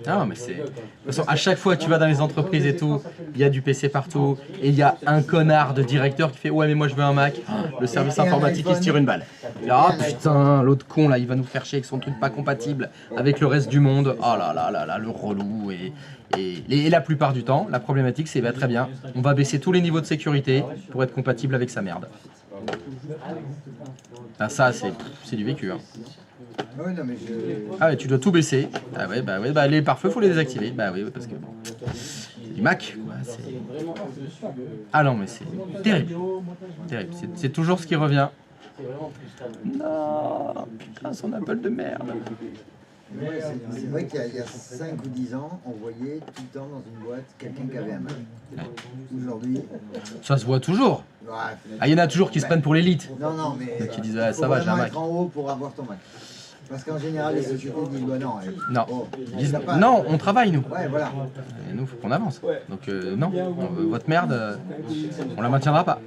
Non, mais c'est... De toute façon, à chaque fois que tu vas dans les entreprises et tout, il y a du PC partout, et il y a un connard de directeur qui fait « Ouais, mais moi je veux un Mac. » Le service informatique, il se tire une balle. Ah putain, l'autre con là, il va nous faire chier avec son truc pas compatible avec le reste du monde. Oh là là là là, le relou. Et la plupart du temps, la problématique c'est très bien, on va baisser tous les niveaux de sécurité pour être compatible avec sa merde. Ah, ça, c'est du vécu. Hein. Oui, non, mais Ah ouais, tu dois tout baisser. Ah ouais, les pare-feux, faut les désactiver. Bah oui, parce que c'est du Mac, quoi. Ah non, mais c'est terrible. Terrible. C'est toujours ce qui revient. Non, putain, son Apple de merde. C'est vrai qu'il y a 5 ou 10 ans, on voyait tout le temps dans une boîte quelqu'un qui avait un Mac. Aujourd'hui... Ça se voit toujours. Ah, il y en a toujours qui se prennent pour l'élite. Non, mais... Qui disent, ah, ça va, j'ai un Mac. Être en haut pour avoir ton Mac. Parce qu'en général, les sociétés disent, non. Non. Ils disent, non, on travaille, nous. Ouais, voilà. Et nous, il faut qu'on avance. Donc, non, votre merde, on la maintiendra pas.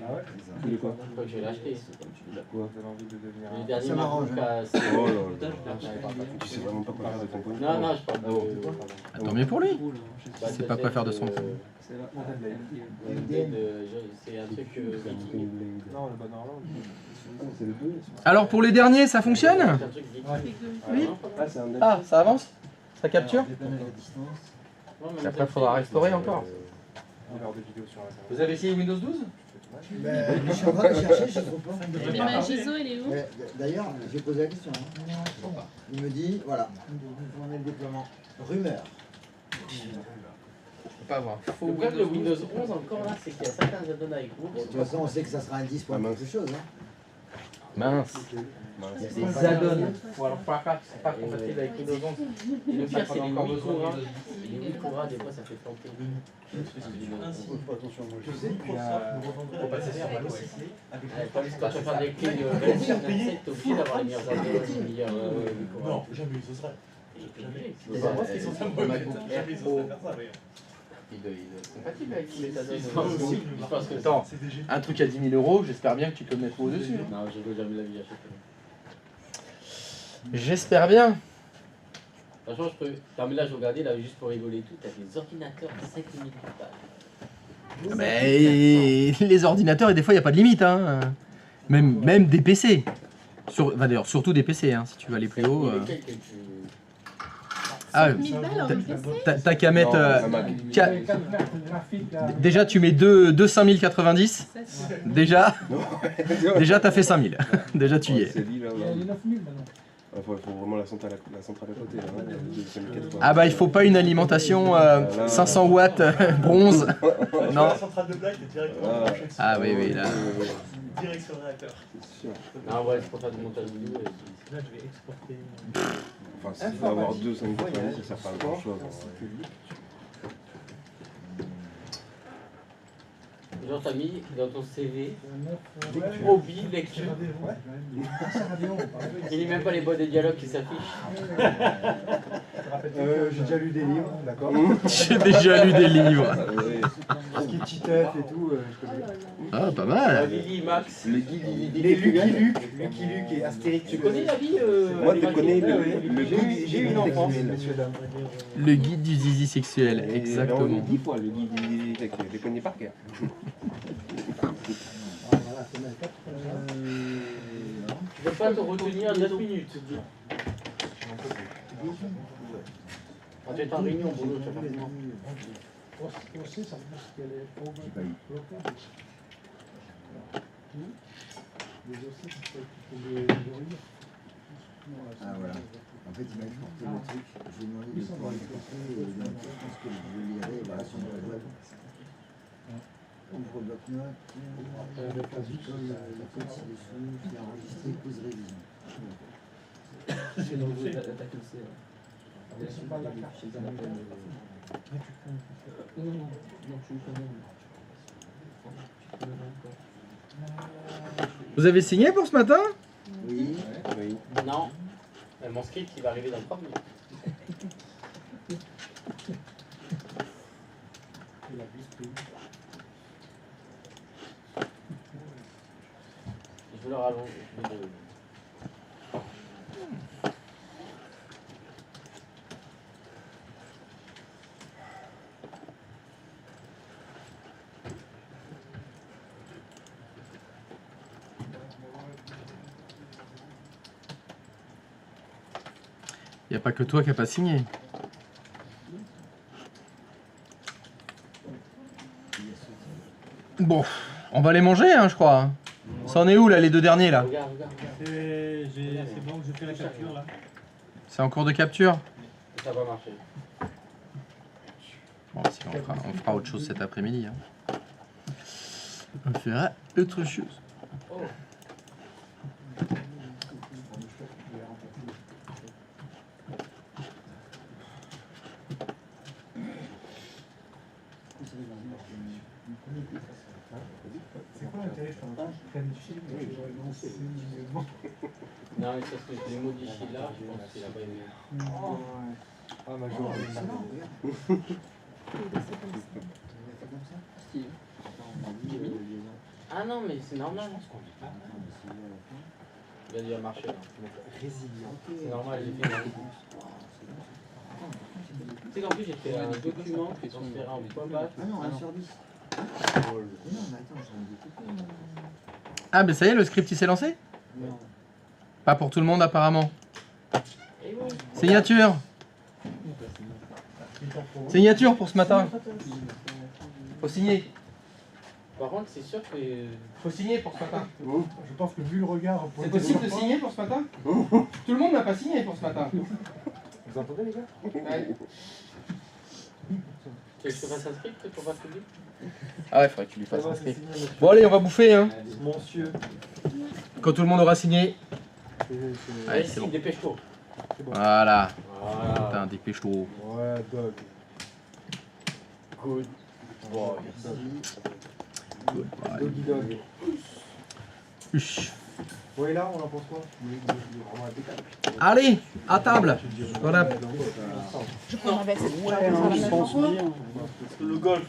Je crois que je vais l'acheter. Ça m'arrange. Oh là là. Tu sais vraiment pas quoi faire de ton pognon. Non, je parle de... Tant mieux pour lui. Il sait pas quoi faire de son pognon. C'est un truc... Non, le bon Orlando. C'est le 2. Alors, pour les derniers, ça fonctionne? Oui. Ah, ça avance? Ça capture? Et après, il faudra restaurer encore. Vous avez essayé Windows 12? Je suis en train de chercher, je trouve pas. Mais ma Giso, elle est où? D'ailleurs, j'ai posé la question. Il me dit, voilà, on est le déploiement. Rumeur. Pas avoir un faux Le problème de Windows 11 encore là, c'est qu'il y a certains add-ons avec vous. De toute façon, on sait que ça sera un 10 pour quelque chose. Mince. Il y a des add-ons. Ou alors c'est pas compatible avec Windows 11. Et le pire, c'est les Wikora. Les Wikora, des fois, ça fait planter. Attention, moi Je sais, pour ça, vous revendrez la C'est PCR aussi. avec Quand tu vas faire des clés de t'es obligé d'avoir les meilleurs add-ons, les meilleurs Wikora. Non, jamais, ce serait. Jamais. Les Moi, ce qu'ils sont jamais, jamais, ils sont faire ça, d'ailleurs. Il est compatible avec tous les add-ons. Je pense que Attends, un truc à 10 000 €, j'espère bien que tu peux le mettre au-dessus. Hein. Non, je veux jamais la vie à chaque fois. J'espère bien. Franchement, je peux. Non, mais là, je regardais, là, juste pour rigoler et tout, t'as des ordinateurs à 5 000 balles. Mais les ordinateurs, et des fois, il n'y a pas de limite. Hein. Même des PC. D'ailleurs, surtout des PC, hein, si tu veux aller plus haut. Ah, t'as qu'à mettre. Déjà, tu mets deux 5090. Déjà, t'as fait 5000. Déjà, tu y es. Il y a les 9000 maintenant. Il faut vraiment la centrale à côté. Là, ah bah il faut pas une alimentation 500 watts bronze. Non. La centrale de blague est directement branchée dessus. Ah oui là. Direct sur le réacteur. C'est sûr. Non ouais, c'est pour faire du montage vidéo. Là je vais exporter. Enfin si tu veux avoir 2 590, ça sert pas à grand chose. Genre t'as mis dans ton CV hobby lecture. Il n'y a même pas les boîtes de dialogue qui s'affichent. J'ai déjà lu des livres, d'accord. J'ai déjà lu des livres. Ce qui est Titeuf et tout, je connais. Ah pas mal. Lily Max. Les Lucky Luke et Astérix. Tu connais la vie Moi je connais le guide. J'ai eu une enfance, messieurs dames. Le guide du zizi sexuel, exactement. 10 fois le guide du zizi sexuel, je les connais par cœur. Tu peux pas te retenir 9 minutes. Quand tu es en réunion, Bruno, tu vas faire comment? Aussi, ça veut dire qu'elle est bloquée. Les aussi, c'est les gorilles. Ah voilà. En fait, il m'a exporté le truc. Je lui ai demandé de pouvoir l'exporter et je pense que je le lirai vers la sur le web. Ouvre bloc-notes, la code ci-dessous, qui a enregistré, pause révision. C'est dans le data que c'est. C'est pas la carte. Non, je lui connais. Vous avez signé pour ce matin? Oui. Non. Mon script il va arriver dans 3 minutes. Je veux leur allonger. Il n'y a pas que toi qui n'as pas signé. Bon, on va les manger, hein, je crois. Ça en est où, là, les 2 derniers, là? C'est bon, je fais la capture, là. C'est en cours de capture? Ça va marcher. Bon, sinon, on fera autre chose cet après-midi. Hein. On fera autre chose. Oh. C'est quoi l'intérêt de faire un truc qui planifie? Non, mais parce que je l'ai modifié là, je pense qu'il a pas aimé. Ah, ma joie. Ah non, mais c'est normal. Il a déjà marché là. C'est normal, j'ai fait. Tu sais qu'en plus j'ai fait un document qui est transféré en point bas. Ah non, 1 sur 10. Non, mais attends, j'en ai découpé. Ah, mais ça y est, le script il s'est lancé? Non. Pas pour tout le monde, apparemment. Signature. Signature pour ce matin. Faut signer. Par contre, c'est sûr que. Faut signer pour ce matin. Je pense que vu le regard. C'est possible de signer pour ce matin? Tout le monde n'a pas signé pour ce matin. Vous entendez, les gars? Ouais. Tu veux que je te fasse un script pour pas publier? Ah ouais, faudrait que tu lui fasses un script. Bon allez, on va bouffer hein. Monsieur. Quand tout le monde aura signé. Allez, c'est bon. Dépêche-toi. Voilà. Putain, dépêche-toi. Ouais, dog. Good boy. Good boy. Doggy dog. Uch. Ouais, là, on en pense quoi? Allez, à table. Voilà. Je prends ma veste. Ouais, non, je pense bien. Le golf.